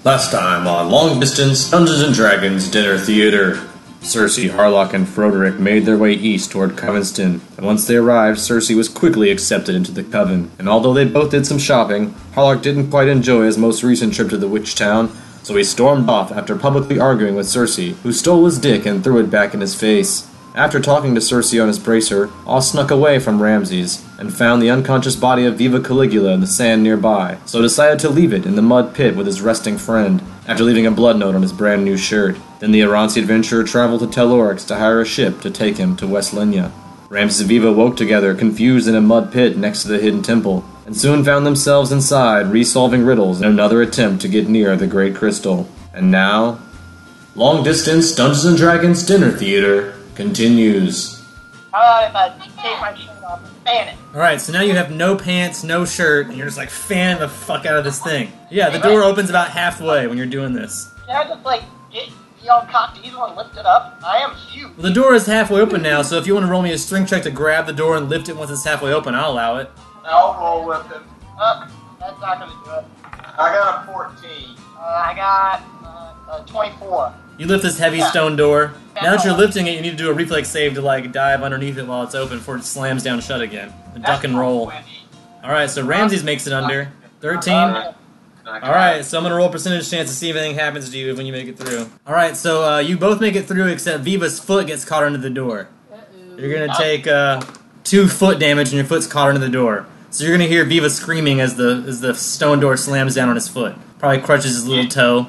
Last time on Long Distance Dungeons & Dragons Dinner Theater. Cersei, Harlock, and Froderick made their way east toward Covenston, and once they arrived, Cersei was quickly accepted into the coven. And although they both did some shopping, Harlock didn't quite enjoy his most recent trip to the Witch Town, so he stormed off after publicly arguing with Cersei, who stole his dick and threw it back in his face. After talking to Cersei on his bracer, All snuck away from Ramses, and found the unconscious body of Viva Caligula in the sand nearby, so decided to leave it in the mud pit with his resting friend, after leaving a blood note on his brand new shirt. Then the Aranci adventurer traveled to Telorix to hire a ship to take him to West Linya. Ramses and Viva woke together, confused in a mud pit next to the hidden temple, and soon found themselves inside, resolving riddles in another attempt to get near the Great Crystal. And now, Long Distance Dungeons & Dragons Dinner Theater continues. How about if I take my shirt off and fan it? Alright, so now you have no pants, no shirt, and you're just like fanning the fuck out of this thing. Yeah, the door opens about halfway when you're doing this. Can I just be all cocked easel and lift it up? I am huge. Well, the door is halfway open now, so if you want to roll me a string check to grab the door and lift it once it's halfway open, I'll allow it. I'll roll with him. That's not gonna do it. I got a 14. I got 24. You lift this heavy stone door. Now that you're lifting it, you need to do a reflex save to dive underneath it while it's open before it slams down shut again. A duck and roll. Alright, so Ramses makes it under. 13. Alright, so I'm going to roll a percentage chance to see if anything happens to you when you make it through. Alright, so you both make it through except Viva's foot gets caught under the door. You're going to take 2 foot damage and your foot's caught under the door. So you're going to hear Viva screaming as the stone door slams down on his foot. Probably crushes his little toe.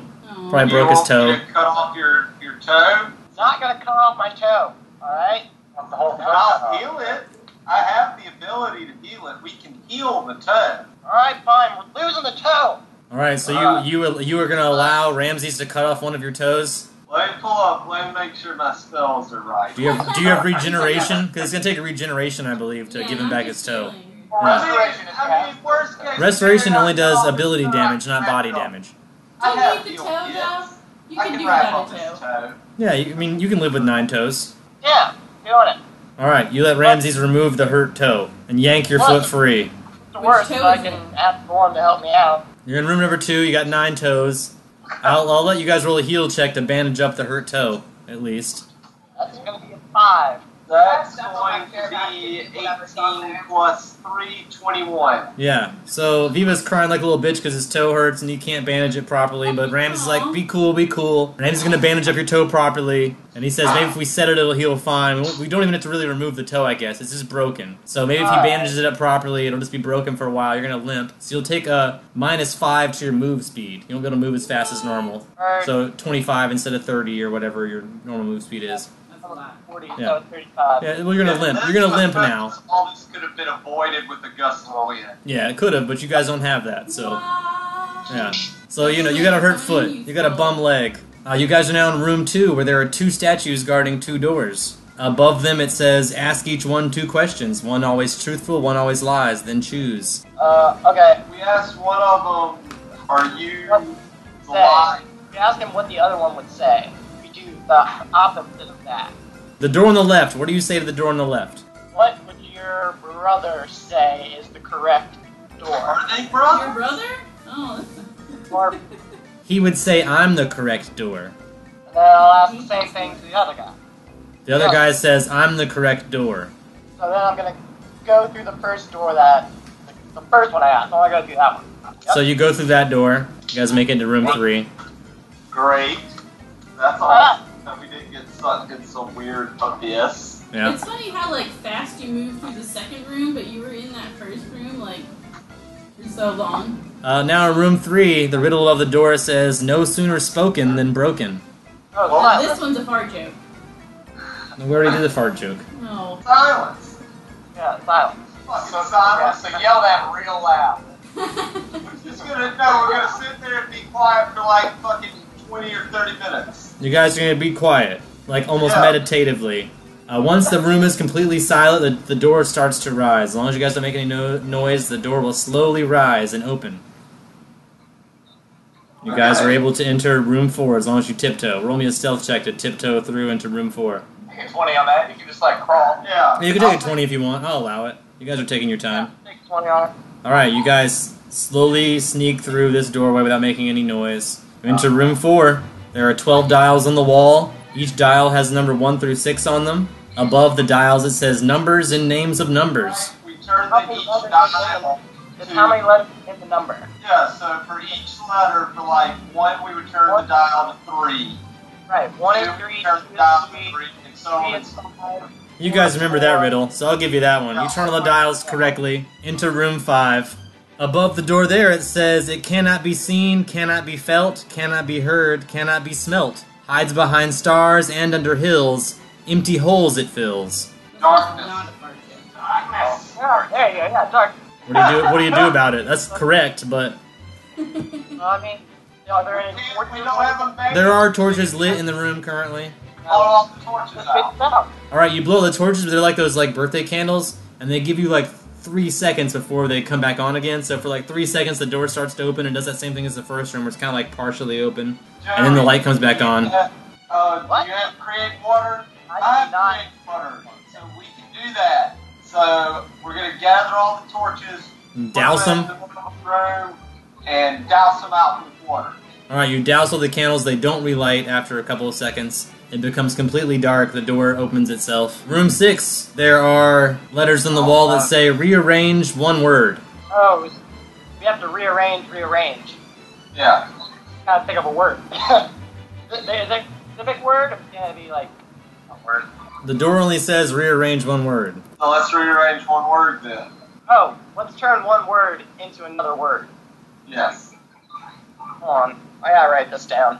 Probably broke his toe. Cut off your toe? It's not gonna cut off my toe, alright? But I'll heal it. I have the ability to heal it. We can heal the toe. Alright, fine. We're losing the toe. Alright, so you are going to allow Ramses to cut off one of your toes? Let me pull up. Let me make sure my spells are right. Do you have regeneration? Because it's going to take a regeneration, I believe, to give him back his toe. I mean, worst case Restoration only does ability damage, not body damage. I have the healed, toe, yes. though? You I can do wrap without up a this toe. toe. Yeah, you can live with 9 toes. Yeah, doing it. Alright, you let Ramses remove the hurt toe, and yank your foot free. It's the worst, toe so I is can it? ask Norm to help me out. You're in room number 2, you got 9 toes. I'll let you guys roll a heal check to bandage up the hurt toe, at least. That's gonna be a 5. That's going to be 18 plus 3, 21. Yeah, so Viva's crying like a little bitch because his toe hurts and he can't bandage it properly, but Ramses is like, be cool, be cool. Ramses is going to bandage up your toe properly, and he says maybe if we set it, it'll heal fine. We don't even have to really remove the toe, I guess. It's just broken. So maybe if he bandages it up properly, it'll just be broken for a while. You're going to limp. So you'll take a -5 to your move speed. You won't be able to move as fast as normal. So 25 instead of 30 or whatever your normal move speed is. 40, Yeah. so 35. Yeah, well, you're going to limp. You're going to limp now. All this could have been avoided with a gust of wind. Yeah, it could have, but you guys don't have that, so... Yeah. So, you got a hurt foot. You got a bum leg. You guys are now in room 2, where there are 2 statues guarding 2 doors. Above them it says, ask each one 2 questions. One always truthful, one always lies, then choose. Okay. We asked one of them, are you Say. lying? We asked him what the other one would say. We do the opposite of that. The door on the left. What do you say to the door on the left? What would your brother say is the correct door? Are they brothers? Your brother? Oh, Or, and He would say, I'm the correct door. then I'll ask the same thing to the other guy. The other guy says, I'm the correct door. So then I'm gonna go through the first door the first one I asked. I'm gonna go through that one. Yep. So you go through that door. You guys make it into room 3. Great. That's all. We didn't get sucked in some weird abyss. Yeah. It's funny how fast you moved through the second room, but you were in that first room for so long. Now in room 3, the riddle of the door says, no sooner spoken than broken. Oh, Well, silence. This one's a fart joke. We already did the fart joke. No. Silence. Yeah, silence. So silence, so yell that real loud. We're gonna sit there and be quiet for fucking 20 or 30 minutes. You guys are going to be quiet, almost meditatively. Once the room is completely silent, the door starts to rise. As long as you guys don't make any noise, the door will slowly rise and open. You guys are able to enter room 4 as long as you tiptoe. Roll me a stealth check to tiptoe through into room 4. Take a 20 on that. You can just crawl. Yeah. You can take a 20 if you want. I'll allow it. You guys are taking your time. Take 20 on it. Alright, you guys slowly sneak through this doorway without making any noise. Enter room 4. There are 12 dials on the wall. Each dial has number 1 through 6 on them. Above the dials it says numbers and names of numbers. We turn each dial. Just how many letters in the number? Yeah, so for each letter, for like 1, we would turn the dial to 3. Right, 1 is 2, 3, we 2 turn the is dial to 3, 3, and so 3 on. is 5. You guys remember that riddle, so I'll give you that one. You turn all the dials correctly. Enter room 5. Above the door there it says, it cannot be seen, cannot be felt, cannot be heard, cannot be smelt. Hides behind stars and under hills. Empty holes it fills. Darkness. Not a part yet. Darkness. Yeah, there you go, yeah, dark. What do you do about it? That's correct, but I mean, are there any We torches? don't have a bag. there are torches lit in the room currently. Blow all the torches Just out. spit it out. Alright, you blow the torches, but they're like those like birthday candles, and they give you like 3 seconds before they come back on again. So for like 3 seconds the door starts to open and does that same thing as the first room where it's kind of like partially open. And then the light comes back on. Do you have create water? I have do not. create water, so we can do that. So we're gonna gather all the torches, Douse put them them. in the middle of the room, and douse them out with water. Alright, you douse all the candles, they don't relight after a couple of seconds. It becomes completely dark, the door opens itself. Room 6, there are letters on the wall that say rearrange one word. Oh, we have to rearrange. Yeah. Gotta think of a word. Is it a specific word? Or can it be like a word? The door only says rearrange one word. So let's rearrange one word then. Oh, let's turn one word into another word. Yes. Hold on, I gotta write this down.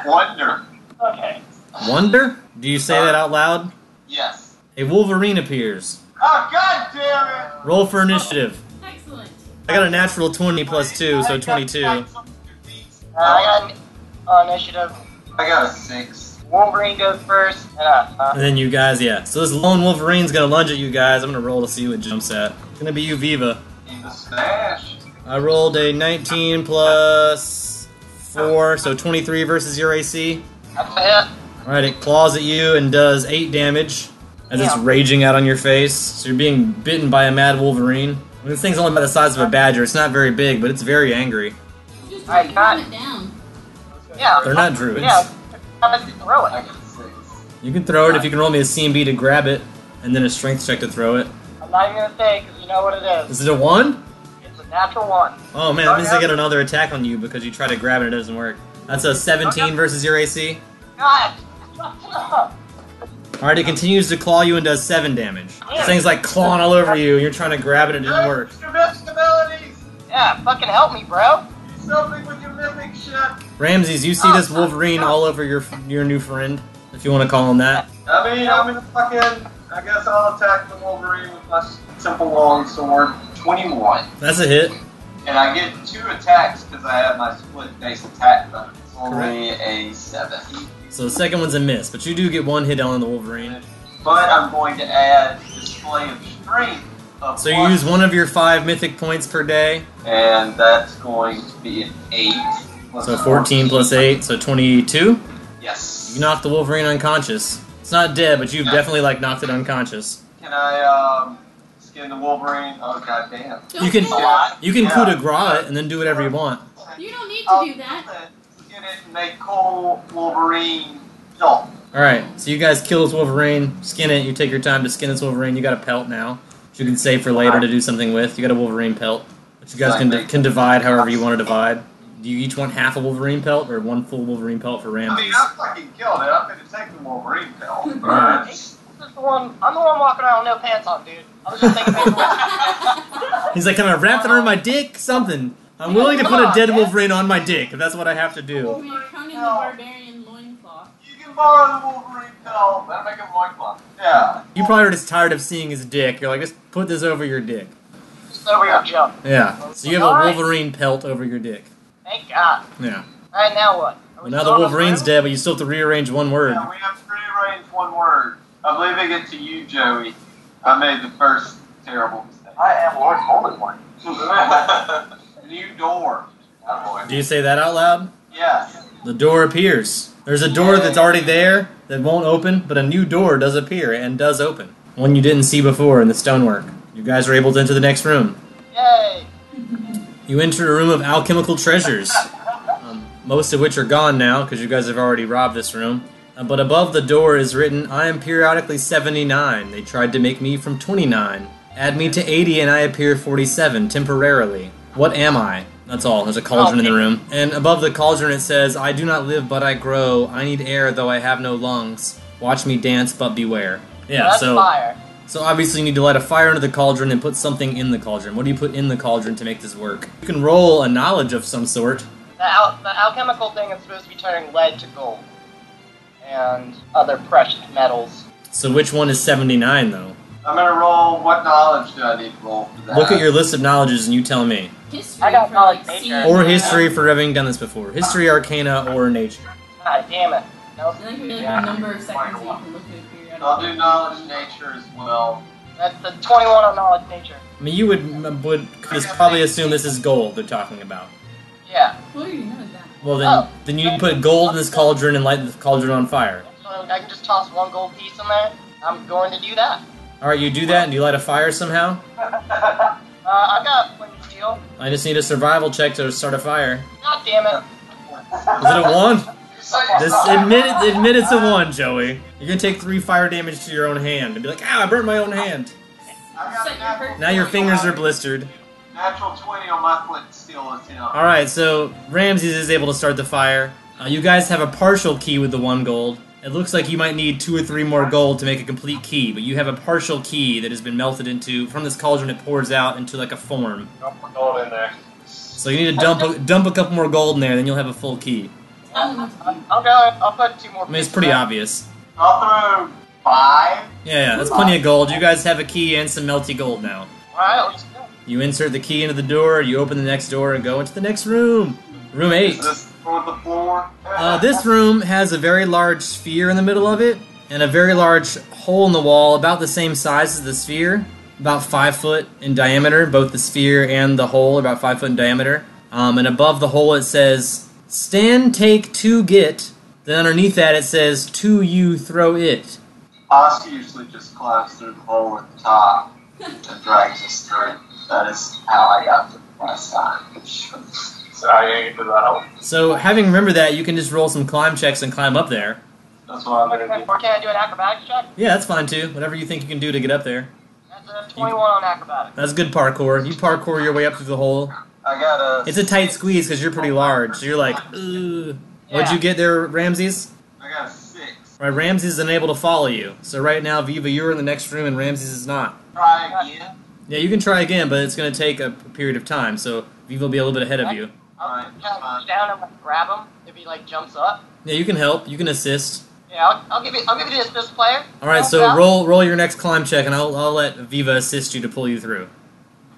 Wonder. Okay. Wonder? Do you say that out loud? Yes. A Wolverine appears. Oh, god damn it! Roll for initiative. Excellent. I got a natural 20 plus 2, so 22. I got initiative. I got a 6. Wolverine goes first. And then you guys, yeah. So this lone Wolverine's gonna lunge at you guys. I'm gonna roll to see what jumps at. It's gonna be you, Viva. In the stash. I rolled a 19 plus 4, so 23 versus your AC. That's a hit. Alright, it claws at you and does 8 damage as it's Yeah. raging out on your face. So you're being bitten by a mad Wolverine. I mean, this thing's only about the size of a badger. It's not very big, but it's very angry. You just Alright, calm got it down. Yeah. They're not druids. Yeah. Let's throw I it. got a 6. You can throw it if you can roll me a CMB to grab it, and then a strength check to throw it. I'm not even gonna say because you know what it is. Is it a 1? It's a natural 1. Oh man, that means I get another attack on you because you try to grab it and it doesn't work. That's a 17 versus your AC. God. Alright, it continues to claw you and does 7 damage. This thing's like clawing all over you, and you're trying to grab it and it didn't work. Your mythic abilities! Yeah, fucking help me, bro. Do something with your mythic shit! Ramses, you see this Wolverine all over your new friend, if you want to call him that. I mean, I'm gonna fucking. I guess I'll attack the Wolverine with my simple long sword. 21. That's a hit. And I get 2 attacks because I have my split base attack bonus. Only a 7. So the second one's a miss, but you do get 1 hit on the Wolverine. But I'm going to add display of strength. Of So you use 1 of your 5 mythic points per day. And that's going to be an 8. Plus So 14 plus 8, so 22. Yes. You knocked the Wolverine unconscious. It's not dead, but you've definitely like knocked it unconscious. Can I skin the Wolverine? Oh goddamn. Don't You can- do that. You can Yeah. coup de grace it and then do whatever you want. You don't need to do that. Skin it and make Cole Wolverine pelt. Alright, so you guys kill this Wolverine, skin it, you take your time to skin this Wolverine, you got a pelt now, which you can save for later to do something with. You got a Wolverine pelt, which you guys can divide however you want to divide. Do you each want half a Wolverine pelt or 1 full Wolverine pelt for I mean, Ramses? I fucking killed it. I'm gonna take the Wolverine pelt. Alright. This is the one. I'm the one walking around with no pants on, dude. I was just thinking. He's like, can I wrap it around my dick? Something. I'm willing to put a dead Wolverine on my dick if that's what I have to do. We Conan the Barbarian loincloth. You can borrow the Wolverine pelt. That'll make him loincloth. Yeah. You probably are just tired of seeing his dick. You're like, just put this over your dick. Just over your jump. Yeah. So you have a Wolverine pelt over your dick. Thank God. Yeah. Alright, now what? Are Well, we now the still on Wolverine's room? dead, but you still have to rearrange 1 word. Yeah, we have to rearrange 1 word. I'm leaving it to you, Joey. I made the first terrible mistake. I am Lord Voldemort. New door. Do you say that out loud? Yes. The door appears. There's a door that's already there that won't open, but a new door does appear and does open. One you didn't see before in the stonework. You guys are able to enter the next room. Yay. You enter a room of alchemical treasures, most of which are gone now because you guys have already robbed this room. But above the door is written, I am periodically 79. They tried to make me from 29. Add me to 80 and I appear 47, temporarily. What am I? That's all. There's a cauldron in the room. And above the cauldron it says, I do not live but I grow. I need air though I have no lungs. Watch me dance but beware. Yeah, That's fire. So obviously you need to light a fire under the cauldron and put something in the cauldron. What do you put in the cauldron to make this work? You can roll a knowledge of some sort. The alchemical thing is supposed to be turning lead to gold. And other precious metals. So which one is 79 though? I'm gonna roll. What knowledge do I need to roll for that? Look at your list of knowledges and you tell me. History I got for, knowledge like, nature. seeing Or that. history for having done this before. History, arcana, or nature. God damn it. No, And that can be like a number of seconds that you can look at a periodic. I'll do knowledge nature as well. that's the 21 on knowledge nature. I mean, you would just probably assume this is gold they're talking about. Yeah. Well, you know that. Well, Oh. then you need to put gold in this cauldron and light the cauldron on fire. So I can just toss one gold piece in there. I'm going to do that. Alright, you do that and you light a fire somehow? I got plenty of steel. I just need a survival check to start a fire. God damn it. Is it a 1? Admit it's a 1, Joey. You're gonna take 3 fire damage to your own hand and be like, ow, I burnt my own hand. I got Set a your natural, hurt- Now your fingers are blistered. natural 20 on my flint and steel attempt. Alright, so Ramses is able to start the fire. You guys have a partial key with the 1 gold. It looks like you might need 2 or 3 more gold to make a complete key, but you have a partial key that has been melted into, from this cauldron it pours out into like a form. Don't put gold in there. So you need to dump a couple more gold in there, then you'll have a full key. I'll put 2 more. I mean, it's pretty obvious. I'll throw 5. Yeah, that's plenty of gold. You guys have a key and some melty gold now. Alright, let's go. You insert the key into the door, you open the next door, and go into the next room. Room 8. Is this for the floor? This room has a very large sphere in the middle of it, and a very large hole in the wall, about the same size as the sphere, about 5 foot in diameter. Both the sphere and the hole are about 5 foot in diameter. And above the hole it says, stand, take, 2, get. Then underneath that it says, 2, you, throw it. Us usually just climbs through the hole at the top and drags us through. That is how I got to my side. So I ain't do that. So having remembered that, you can just roll some climb checks and climb up there. That's what I'm gonna do. Or can I do an acrobatics check? Yeah, that's fine too. Whatever you think you can do to get up there. That's a 21 on acrobatics. That's good parkour. You parkour your way up through the hole. I got a. It's a tight squeeze because you're pretty large. So you're like, ugh. What'd you get there, Ramses? I got a 6. Right, Ramses is unable to follow you. So right now, Viva, you're in the next room and Ramses is not. Try again. Yeah, you can try again, but it's going to take a period of time. So Viva will be a little bit ahead of you. I'll kind of reach down and like, grab him if he like jumps up. Yeah, you can help. You can assist. Yeah, I'll give it to the assist player. All right, I'll so grab- roll your next climb check, and I'll let Viva assist you to pull you through.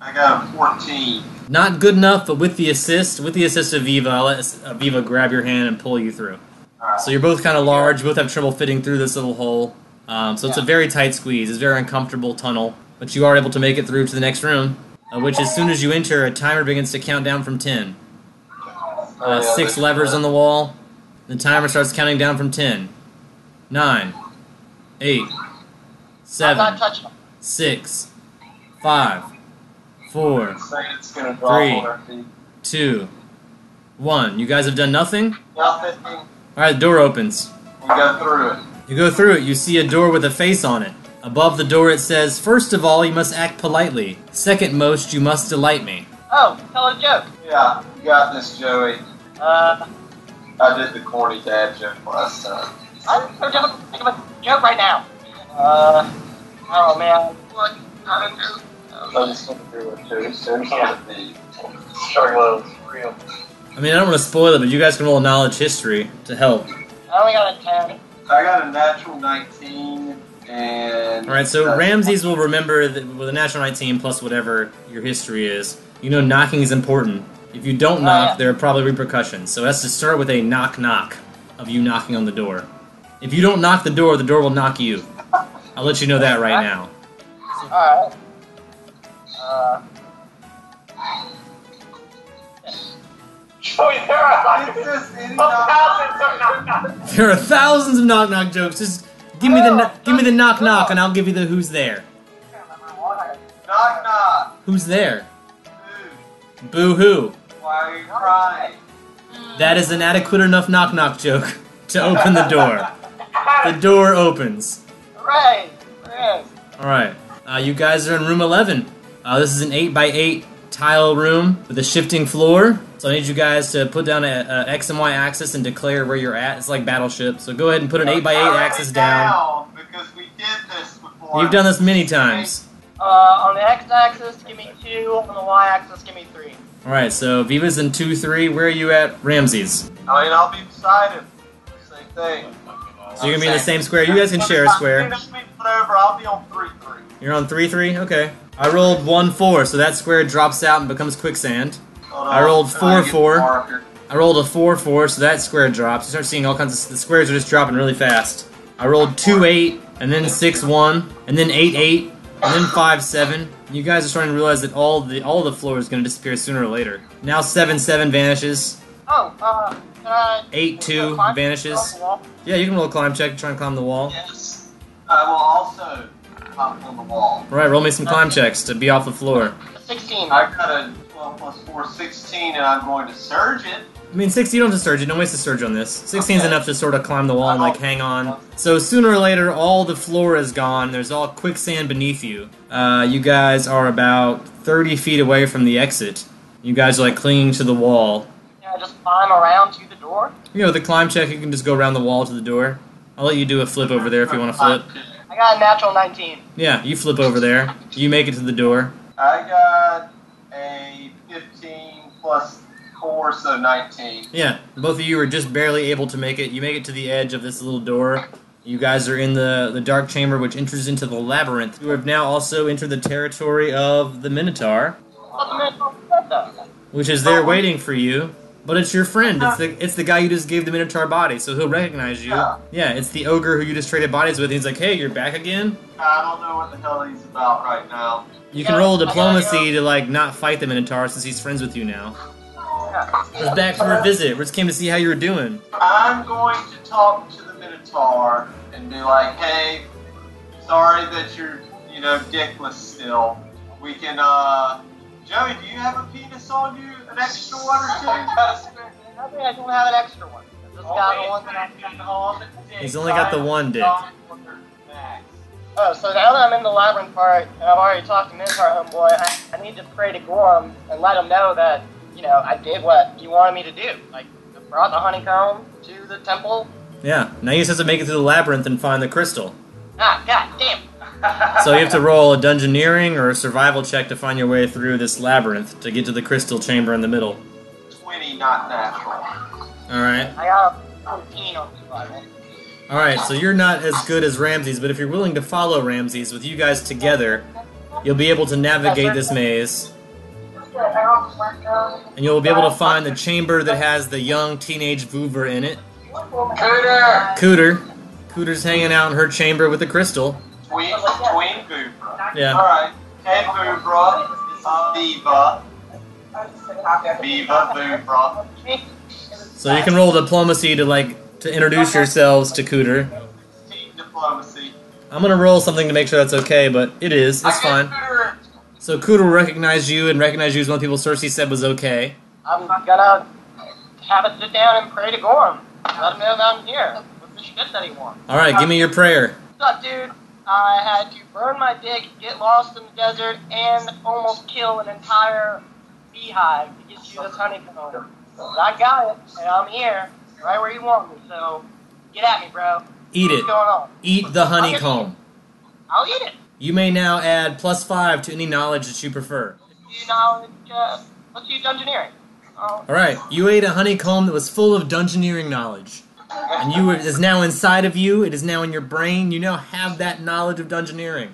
I got a 14. Not good enough, but with the assist of Viva, I'll let Viva grab your hand and pull you through. Alright. So you're both kind of large. You both have trouble fitting through this little hole. So it's a very tight squeeze. It's a very uncomfortable tunnel, but you are able to make it through to the next room, which as soon as you enter, a timer begins to count down from 10. 6 levers on the wall. The timer starts counting down from 10. 9, 8, I'm not 7, touching him. 6, 5, 4, Say it's gonna drop 3. on our feet. 2, 1. You guys have done nothing? Nothing. Alright, the door opens. We go through it. You go through it, you see a door with a face on it. Above the door it says, first of all, you must act politely. Second most, you must delight me. Oh, tell a joke. Yeah, you got this, Joey. I I did the corny dad joke last time. I'm so difficult to think of a joke right now. Oh man. What? I don't know. I'm just gonna do it too. Soon as I'm be struggling real. I mean, I don't want to spoil it, but you guys can roll a knowledge history to help. I only got a 10. I got a natural 19 and. Alright, so Ramses will remember that with a natural 19 plus whatever your history is, you know knocking is important. If you don't knock, yeah. there are probably repercussions. So it has to start with a knock-knock of you knocking on the door. If you don't knock the door will knock you. I'll let you know that right now. Alright. Joey, there are There are thousands of knock-knock jokes. Just give me the knock-knock, and I'll give you the who's there. Knock knock. Who's there? Boo-hoo. Why are you crying? That is an adequate enough knock-knock joke to open the door. The door opens. Hooray! Hooray! Alright, you guys are in room 11. This is an 8x8 tile room with a shifting floor. So I need you guys to put down a X and Y axis and declare where you're at. It's like Battleship. So go ahead and put an 8x8 axis down. Because we did this before. You've done this many times. On the x-axis, give me 2. On the y-axis, give me 3. Alright, so Viva's in 2-3. Where are you at, Ramses? I mean, I'll be beside him. Same thing. So you're gonna be in the same square. You guys can share a square. I'll be on 3-3. You're on 3-3? Okay. I rolled 1-4, so that square drops out and becomes quicksand. I rolled 4-4. I rolled a 4-4, so that square drops. You start seeing all kinds of... The squares are just dropping really fast. I rolled 2-8, and then 6-1, and then 8-8, and then 5-7. You guys are starting to realize that all the floor is going to disappear sooner or later. Now 7-7 vanishes. Oh, can I... 8-2 vanishes. Yeah, you can roll a climb check to try and climb the wall. Yes. I will also climb on the wall. Alright, roll me some climb checks to be off the floor. 16. I got a 12 plus 4, 16, and I'm going to surge it. I mean, 16, you don't have to surge it. Don't waste a surge on this. 16 is enough to sort of climb the wall and, like, hang on. So sooner or later, all the floor is gone. There's all quicksand beneath you. You guys are about 30 feet away from the exit. You guys are, like, clinging to the wall. Can I just climb around to the door? You know, with the climb check, you can just go around the wall to the door. I'll let you do a flip over there if you want to flip. I got a natural 19. Yeah, you flip over there. You make it to the door. I got a 15 plus 4, so 19. Yeah, both of you are just barely able to make it. You make it to the edge of this little door. You guys are in the dark chamber which enters into the labyrinth. You have now also entered the territory of the Minotaur, What the Minotaur said, though? which is there waiting for you. But it's your friend. It's the guy you just gave the Minotaur body, so he'll recognize you. Yeah, it's the ogre who you just traded bodies with. He's like, hey, you're back again? I don't know what the hell he's about right now. You can roll diplomacy to, like, not fight the Minotaur since he's friends with you now. He's back for a visit. We just came to see how you were doing. I'm going to talk to the Minotaur and be like, hey, sorry that you're, dickless still. We can, Joey, do you have a penis on you? An extra one or two? I think I don't have an extra one. I just got the one that I got on. He's only got the one dick. Oh, so now that I'm in the labyrinth part, and I've already talked to Minotaur homeboy, I need to pray to Gorm and let him know that, I did what he wanted me to do. Like, I brought the honeycomb to the temple. Yeah, now you just have to make it through the labyrinth and find the crystal. Ah, god damn. So you have to roll a dungeoneering or a survival check to find your way through this labyrinth to get to the crystal chamber in the middle. 20, not natural. Alright. I got a 14 on survival. Alright, so you're not as good as Ramses, but if you're willing to follow Ramses, with you guys together, you'll be able to navigate this maze. And you'll be able to find the chamber that has the young teenage Voover in it. Cooter's hanging out in her chamber with the crystal. Tween Voover. Yeah. Alright. Hey Voover. Viva. Viva Voover. So you can roll diplomacy to introduce yourselves to Cooter. Team diplomacy. I'm gonna roll something to make sure that's okay, but it is. It's fine. So Cooter will recognize you and recognize you as one of the people Cersei said was okay. I'm gonna have it sit down and pray to Gorm. Let him know that I'm here. With the shit that he wants. Alright, give me your prayer. What's up, dude? I had to burn my dick, get lost in the desert, and almost kill an entire beehive to get you this honeycomb. But I got it, and I'm here, right where you want me, so get at me, bro. Eat What's it. going on? Eat the honeycomb. I'll eat it. You may now add +5 to any knowledge that you prefer. Let's do dungeoneering. Alright, you ate a honeycomb that was full of dungeoneering knowledge. And it is now inside of you, it is now in your brain, you now have that knowledge of dungeoneering.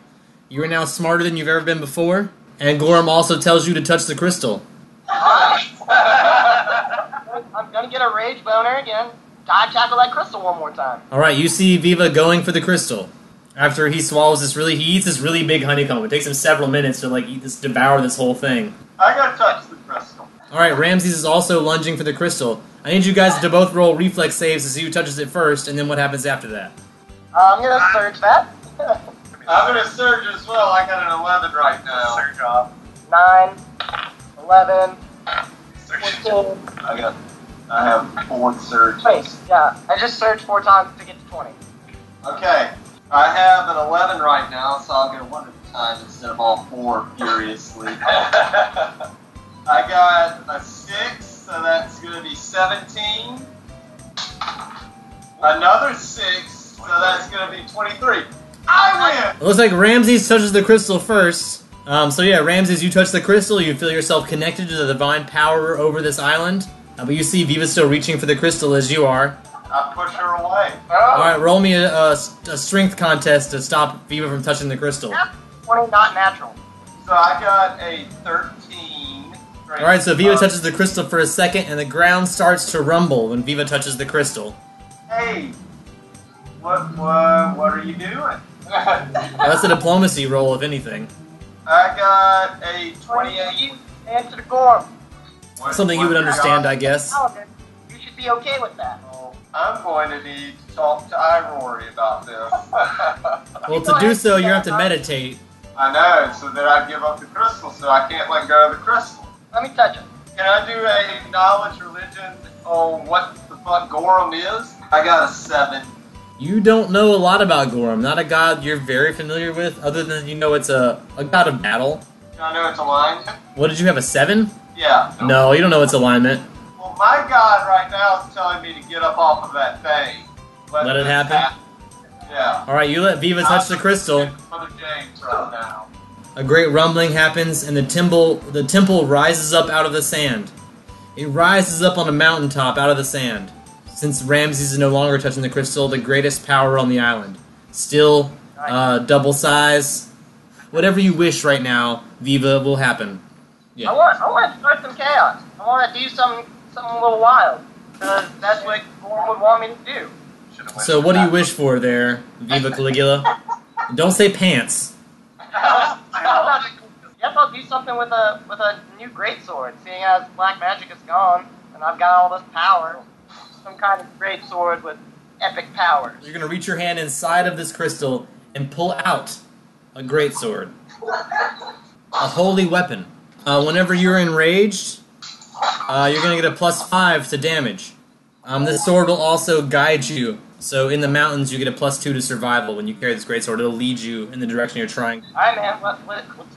You are now smarter than you've ever been before, and Gorm also tells you to touch the crystal. I'm gonna get a rage boner again. Dive tackle that crystal one more time. Alright, you see Viva going for the crystal. After he swallows he eats this really big honeycomb. It takes him several minutes to devour this whole thing. I gotta touch the crystal. Alright, Ramses is also lunging for the crystal. I need you guys to both roll reflex saves to see who touches it first, and then what happens after that. I'm gonna search that. I'm gonna surge as well. I got an 11 right now. Surge off. 9, 11, 14. I have 4 surges. Wait, yeah, I just searched 4 times to get to 20. Okay, I have an 11 right now, so I'll go 1 at a time instead of all 4 furiously. I got a 6, so that's going to be 17. Another 6, so that's going to be 23. I win! It looks like Ramses touches the crystal first. So yeah, Ramses, you touch the crystal, you feel yourself connected to the divine power over this island. But you see Viva still reaching for the crystal as you are. I push her away. Alright, roll me a strength contest to stop Viva from touching the crystal. 20, not natural. So I got a 13. Alright, so Viva touches the crystal for a second, and the ground starts to rumble when Viva touches the crystal. Hey, what are you doing? That's a diplomacy roll, if anything. I got a 28. Answer the gorm. Something you would understand, I guess. Paladin, you should be okay with that. I'm going to need to talk to Irory about this. Well, to do so, you have to meditate. I know, so that I give up the crystal, so I can't let go of the crystal. Let me touch it. Can I do a knowledge religion on what the fuck Gorham is? I got a 7. You don't know a lot about Gorham, not a god you're very familiar with, other than you know it's a god of battle. I know it's alignment. What did you have, a 7? Yeah. No, you don't know its alignment. Well, my god right now is telling me to get up off of that thing. Let it happen? Yeah. Alright, you let Viva touch the crystal. Brother James right now. A great rumbling happens, and the temple rises up out of the sand. It rises up on a mountaintop out of the sand. Since Ramses is no longer touching the crystal, the greatest power on the island. Still, double size. Whatever you wish right now, Viva, will happen. Yeah. I want to start some chaos. I want to do something a little wild. Because that's what Gorm would want me to do. So what do you wish for there, Viva Caligula? Don't say pants. Guess I'll do something with a new greatsword, seeing as black magic is gone, and I've got all this power. Some kind of greatsword with epic powers. You're going to reach your hand inside of this crystal and pull out a greatsword. A holy weapon. Whenever you're enraged, you're going to get a +5 to damage. This sword will also guide you. So in the mountains, you get a +2 to survival when you carry this greatsword. It'll lead you in the direction you're trying. Alright, man. What's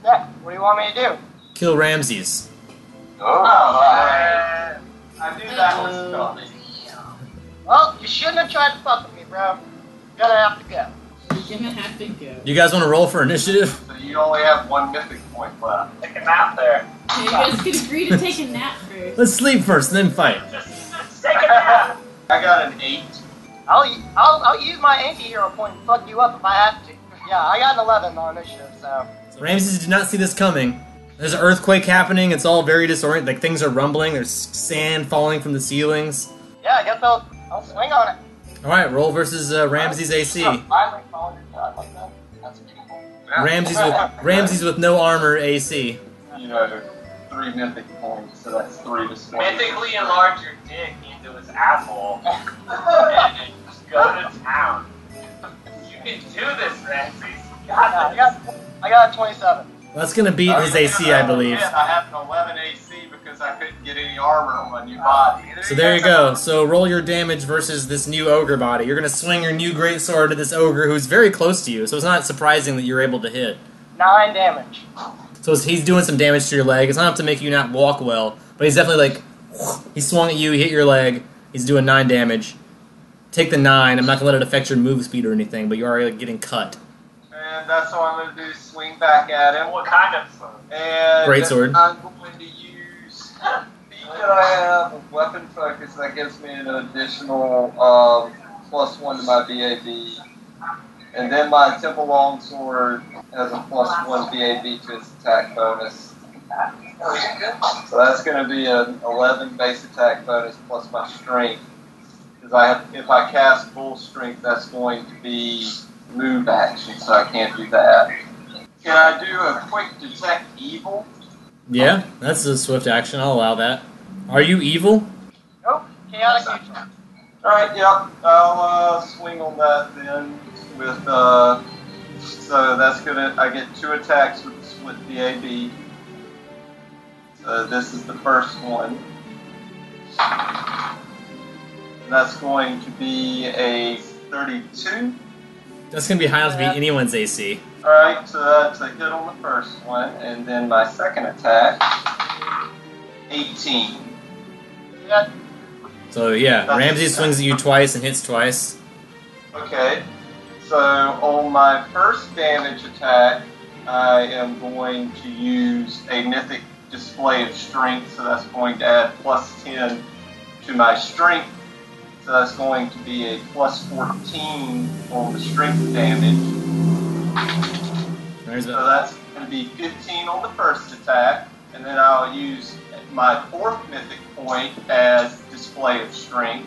next? What do you want me to do? Kill Ramses. I knew that was coming. Well, you shouldn't have tried to fuck with me, bro. You're gonna have to go. You're gonna have to go. You guys want to roll for initiative? So you only have 1 mythic point left. Take a nap there. Hey, you guys could agree to take a nap first. Let's sleep first, then fight. Take a nap. I got an 8. I'll use my anti-hero point and fuck you up if I have to. Yeah, I got an 11 on initiative, so. Ramses did not see this coming. There's an earthquake happening. It's all very disoriented. Like, things are rumbling. There's sand falling from the ceilings. Yeah, I guess I'll swing on it. Alright, roll versus Ramses AC. Ramses with no armor AC. You know, 3 mythic points, so that's 3 to swing. Mythically enlarge your dick into his asshole and then just go to town. You can do this, Ramses. You got this. I got a 27. That's gonna beat his AC, I believe. I have an 11 AC because I couldn't get any armor on my new body. So there you go. So roll your damage versus this new ogre body. You're gonna swing your new greatsword at this ogre who's very close to you, so it's not surprising that you're able to hit. 9 damage. So he's doing some damage to your leg. It's not enough to make you not walk well, but he's definitely like, he swung at you, he hit your leg, he's doing 9 damage. Take the 9, I'm not gonna let it affect your move speed or anything, but you are like, getting cut. And that's all I'm going to do, swing back at him. What kind of sword? And Greatsword. I'm going to use, being that I have a weapon focus, that gives me an additional +1 to my BAB. And then my Temple Longsword has a +1 BAB to its attack bonus. So that's going to be an 11 base attack bonus plus my strength. Because if I cast full strength, that's going to be move action, so I can't do that. Can I do a quick detect evil? Yeah, that's a swift action. I'll allow that. Are you evil? Nope. Chaotic neutral. Alright, yep. I'll swing on that then with, so that's gonna, I get 2 attacks with the split BAB. So this is the first one. That's going to be a 32. That's going to be high enough to beat anyone's AC. Alright, so that's a hit on the first one, and then my second attack, 18. Yeah. So yeah, Ramsey swings at you twice and hits twice. Okay, so on my first damage attack, I am going to use a mythic display of strength, so that's going to add plus 10 to my strength. So that's going to be a plus 14 on the strength damage. So that's going to be 15 on the first attack, and then I'll use my fourth mythic point as display of strength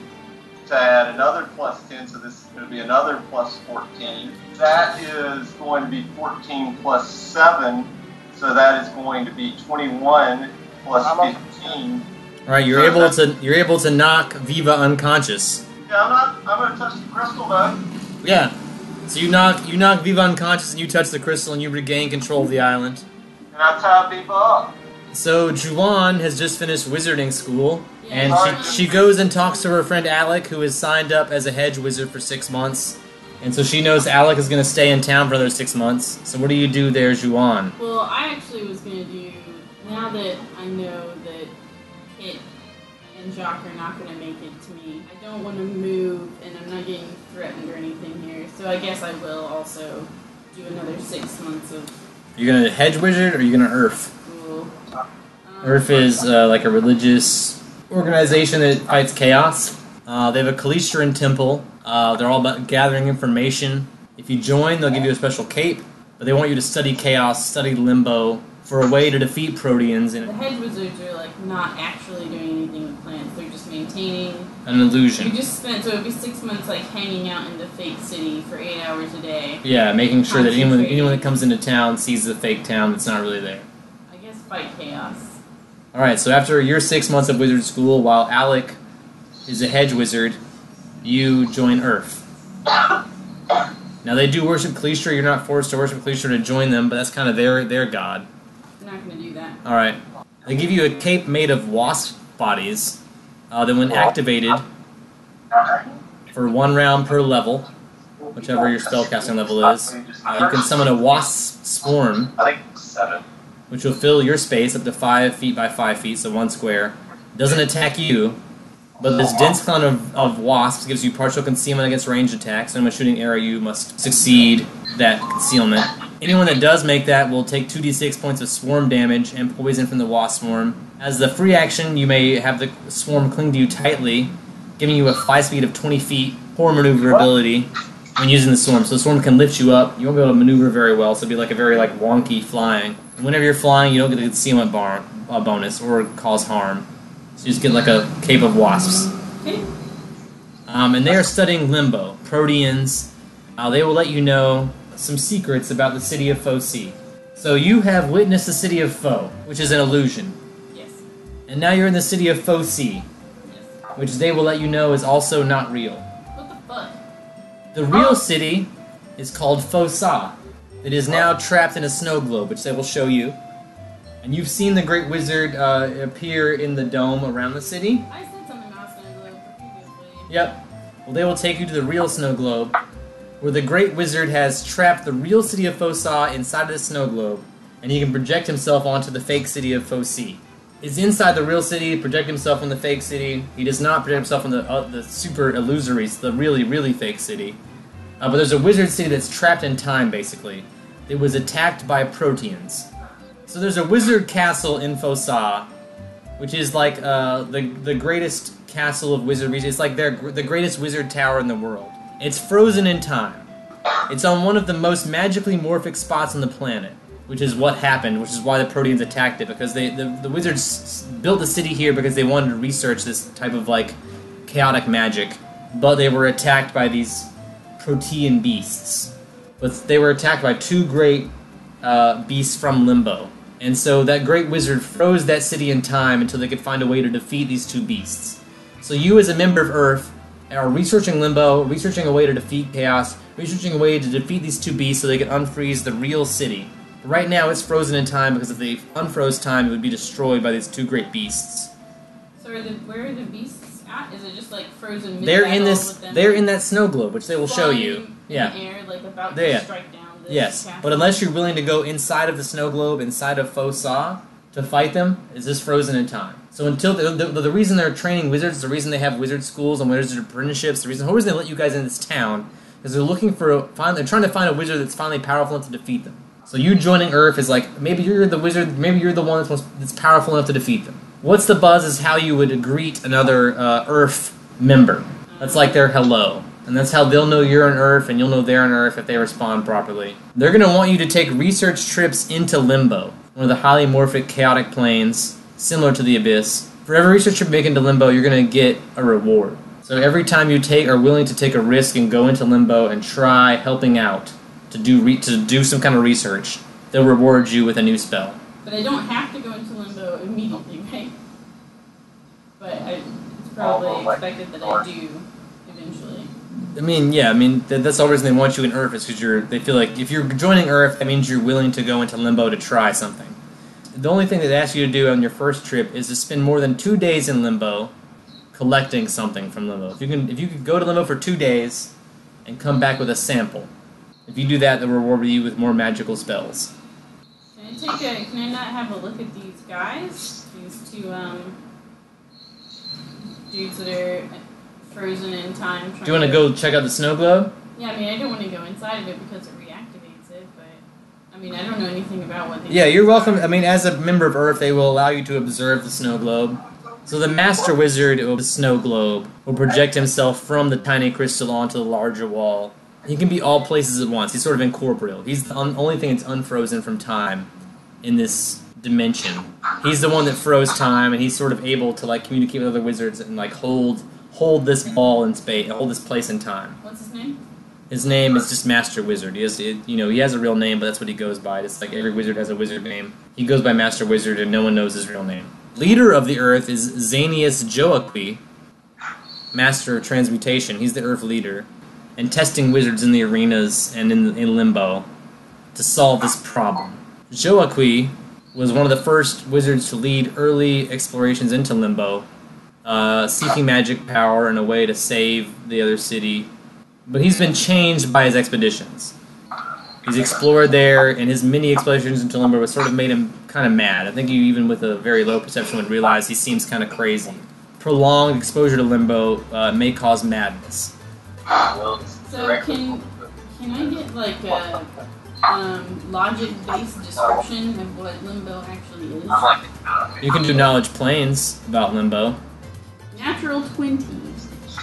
to add another plus 10, so this is going to be another plus 14. That is going to be 14 plus 7, so that is going to be 21 plus 15. All right, you're able to knock Viva unconscious. Yeah, I'm going to touch the crystal though. Yeah. So you knock Viva unconscious and you touch the crystal and you regain control of the island. And I tie Viva up. So Juwan has just finished wizarding school, and she goes and talks to her friend Alec, who is signed up as a hedge wizard for 6 months. And so she knows Alec is going to stay in town for another 6 months. So what do you do there, Juwan? Well, I actually was going to do, now that I know that Kit and Jacques are not going to make it to me, I don't want to move, and I'm not getting threatened or anything here. So I guess I will also do another 6 months of... Are you going to hedge wizard, or are you going to Earth? Cool. Earth is like a religious organization that fights chaos. They have a Kalistran temple. They're all about gathering information. If you join, they'll give you a special cape, but they want you to study chaos, study limbo, for a way to defeat Proteans. The hedge wizards are like not actually doing anything with plants. They're just maintaining an illusion. You just spent, so it would be 6 months like hanging out in the fake city for 8 hours a day. Yeah, making sure that anyone that comes into town sees the fake town that's not really there. I guess fight chaos. Alright, so after your 6 months of wizard school, while Alec is a hedge wizard, you join Earth. Now they do worship Kalistran. You're not forced to worship Kalistran to join them, but that's kind of their god. I'm not going to do that. Alright. They give you a cape made of wasp bodies that when activated for 1 round per level, whichever your spellcasting level is, you can summon a wasp swarm, I think 7. which will fill your space up to 5 feet by 5 feet, so 1 square. Doesn't attack you, but this dense cloud of wasps gives you partial concealment against ranged attacks, and when shooting arrow you must succeed that concealment. Anyone that does make that will take 2d6 points of swarm damage and poison from the wasp swarm. As the free action, you may have the swarm cling to you tightly, giving you a fly speed of 20 feet, poor maneuverability when using the swarm. So the swarm can lift you up. You won't be able to maneuver very well, so it'll be like a very wonky flying. And whenever you're flying, you don't get the concealment bonus or cause harm. So you just get like a cape of wasps. Okay. And they are studying limbo. Proteans. They will let you know some secrets about the city of Foci. So you have witnessed the city of Fo, which is an illusion. Yes. And now you're in the city of Foci, Yes. which they will let you know is also not real. What the fuck? The real city is called Fosa. It is now trapped in a snow globe, which they will show you. And you've seen the Great Wizard appear in the dome around the city. I said something about snow globe previously. Yep. Well, they will take you to the real snow globe, where the Great Wizard has trapped the real city of Fosa inside of the snow globe, and he can project himself onto the fake city of Foci. He's inside the real city, project himself on the fake city. He does not project himself on the super illusory, the really, really fake city. But there's a wizard city that's trapped in time, basically. It was attacked by Proteans. So there's a wizard castle in Fosa, which is like the greatest castle of wizardry. It's like the greatest wizard tower in the world. It's frozen in time. It's on one of the most magically morphic spots on the planet, which is what happened, which is why the Proteans attacked it, because the wizards built the city here because they wanted to research this type of chaotic magic, but they were attacked by these Protean beasts. But they were attacked by 2 great beasts from Limbo. And so that great wizard froze that city in time until they could find a way to defeat these 2 beasts. So you, as a member of Earth, are researching Limbo, researching a way to defeat Chaos, researching a way to defeat these 2 beasts so they can unfreeze the real city. But right now it's frozen in time because if they unfroze time, it would be destroyed by these 2 great beasts. So where are the beasts at? Is it just like frozen? They're in mid-battle this. with them They're in that snow globe, which they will show flying you. in Yeah. the air, like about Yeah. to strike down this Yes, castle? but unless you're willing to go inside of the snow globe, inside of Fosa, to fight them, is this frozen in time. So until the reason they're training wizards, the reason they have wizard schools and wizard apprenticeships, the reason they let you guys in this town is they're looking for they're trying to find a wizard that's finally powerful enough to defeat them. So you joining Earth is like maybe you're the wizard, maybe you're the one that's powerful enough to defeat them. What's the buzz is how you would greet another Earth member. That's like their hello. And that's how they'll know you're on Earth, and you'll know they're on Earth if they respond properly. They're going to want you to take research trips into Limbo, one of the highly morphic, chaotic planes, similar to the Abyss. For every research trip you make into Limbo, you're going to get a reward. So every time you are willing to take a risk and go into Limbo and try helping out to do some kind of research, they'll reward you with a new spell. But I don't have to go into limbo immediately, right? But it's probably expected that I do eventually. That's the reason they want you in Earth is because they feel like if you're joining Earth, that means you're willing to go into Limbo to try something. The only thing they ask you to do on your first trip is to spend more than 2 days in Limbo collecting something from Limbo. If you could go to Limbo for 2 days and come back with a sample. If you do that, they'll reward you with more magical spells. Can I not have a look at these guys? These two dudes that are frozen in time. Do you want to go check out the snow globe? Yeah, I don't want to go inside of it because it reactivates it, but I don't know anything about what they Yeah, you're welcome. As a member of Earth, they will allow you to observe the snow globe. So the Master Wizard of the snow globe will project himself from the tiny crystal onto the larger wall. He can be all places at once. He's sort of incorporeal. He's the only thing that's unfrozen from time in this dimension. He's the one that froze time, and he's sort of able to communicate with other wizards and hold this ball in space, hold this place in time. What's his name? His name is just Master Wizard. He has a real name, but that's what he goes by. It's like every wizard has a wizard name. He goes by Master Wizard, and no one knows his real name. Leader of the Earth is Xanius Joaqui, Master of Transmutation. He's the Earth leader, and testing wizards in the arenas and in Limbo to solve this problem. Joaqui was one of the first wizards to lead early explorations into Limbo, seeking magic power and a way to save the other city. But he's been changed by his expeditions. He's explored there, and his many explorations into Limbo sort of made him kind of mad. I think you, even with a very low perception, would realize he seems kind of crazy. Prolonged exposure to Limbo may cause madness. So can I get a logic-based description of what Limbo actually is? You can do knowledge planes about Limbo. Natural 20.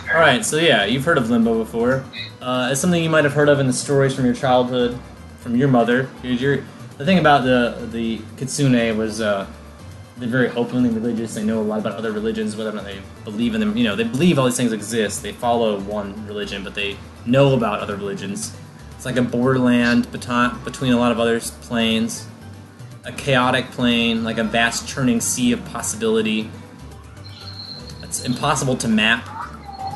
Alright, so yeah, you've heard of Limbo before. It's something you might have heard of in the stories from your childhood, from your mother. The thing about the Kitsune was they're very openly religious. They know a lot about other religions, whether or not they believe in them. They believe all these things exist. They follow one religion, but they know about other religions. It's like a borderland between a lot of other planes. A chaotic plane, like a vast churning sea of possibility. It's impossible to map.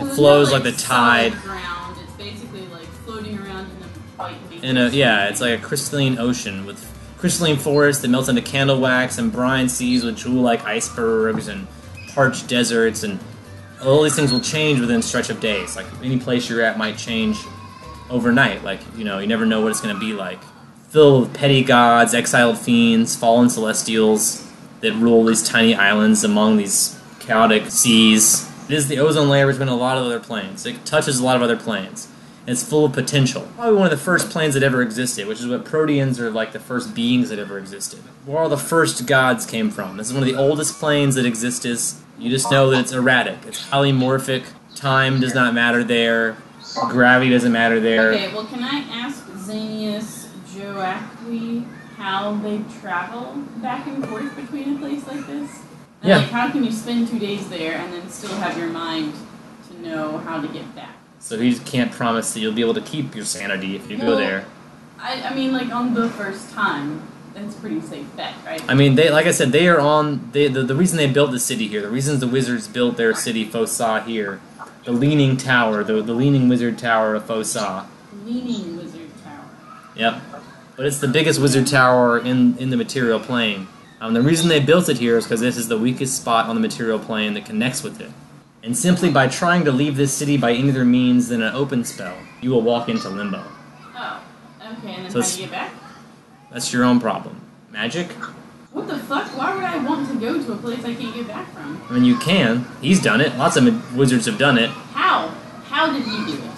It flows like the tide. Ground. It's basically floating around in a white it's like a crystalline ocean with crystalline forest that melts into candle wax and brine seas with jewel-like icebergs and parched deserts, and all these things will change within a stretch of days. Like any place you're at might change overnight. You never know what it's going to be like. Filled with petty gods, exiled fiends, fallen celestials that rule these tiny islands among these chaotic seas. It is the ozone layer between a lot of other planes. It touches a lot of other planes. And it's full of potential. Probably one of the first planes that ever existed, which is what Proteans are the first beings that ever existed. Where all the first gods came from. This is one of the oldest planes that existed. You just know that it's erratic. It's highly morphic. Time does not matter there. Gravity doesn't matter there. Okay, well, can I ask Xanius Joaqui how they travel back and forth between a place like this? And yeah. How can you spend 2 days there and then still have your mind to know how to get back? So he can't promise that you'll be able to keep your sanity if you go there. On the first time, that's a pretty safe bet, right? Like I said, they are on... The reason they built the city here, the reasons the wizards built their city, Fosa, here, the Leaning Tower, the Leaning Wizard Tower of Fosa. Leaning Wizard Tower. Yep. But it's the biggest wizard tower in the material plane. The reason they built it here is because this is the weakest spot on the material plane that connects with it. And simply by trying to leave this city by any other means than an open spell, you will walk into limbo. Oh, okay, and then So how do you get back? That's your own problem. Magic? What the fuck? Why would I want to go to a place I can't get back from? I mean, you can. He's done it. Lots of wizards have done it. How? How did you do it?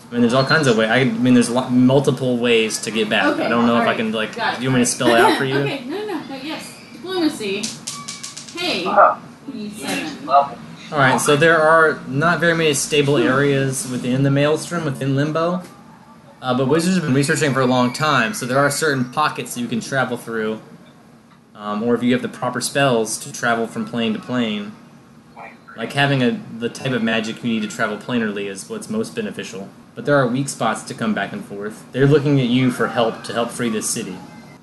I mean, there's all kinds of ways. I mean, there's multiple ways to get back. Okay, I don't know if I alright, can, like, got it. do you want me to spell it out for you? Okay, no, yes. Diplomacy. Hey, 27. Alright, so there are not very many stable areas within the Maelstrom, within Limbo. But wizards have been researching for a long time, so there are certain pockets that you can travel through. Or if you have the proper spells to travel from plane to plane. Like having the type of magic you need to travel planarly is what's most beneficial. But there are weak spots to come back and forth. They're looking at you for help to help free this city.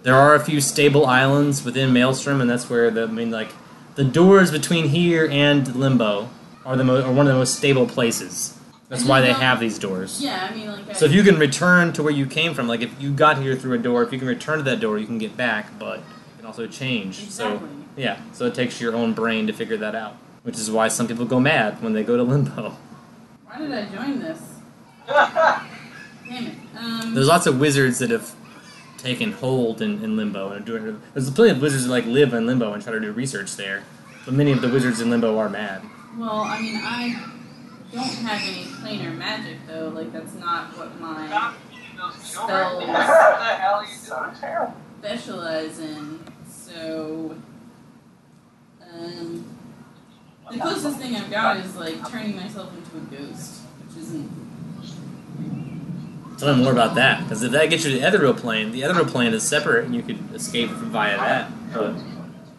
There are a few stable islands within Maelstrom, and that's where the doors between here and Limbo are one of the most stable places. That's why they have these doors. Yeah, I mean, like... So if you can return to where you came from, like if you got here through a door, if you can return to that door, you can get back, but it can also change. Exactly. So, yeah, so it takes your own brain to figure that out. Which is why some people go mad when they go to Limbo. Why did I join this? Damn it. There's lots of wizards that have taken hold in Limbo and are doing. There's plenty of wizards that like live in Limbo and try to do research there, but many of the wizards in Limbo are mad. Well, I mean, I don't have any planar magic though. Like that's not what my spells specialize in. So, the closest thing I've got is like turning myself into a ghost, which isn't. Tell me more about that, because if that gets you to the ethereal plane is separate, and you could escape via that. But,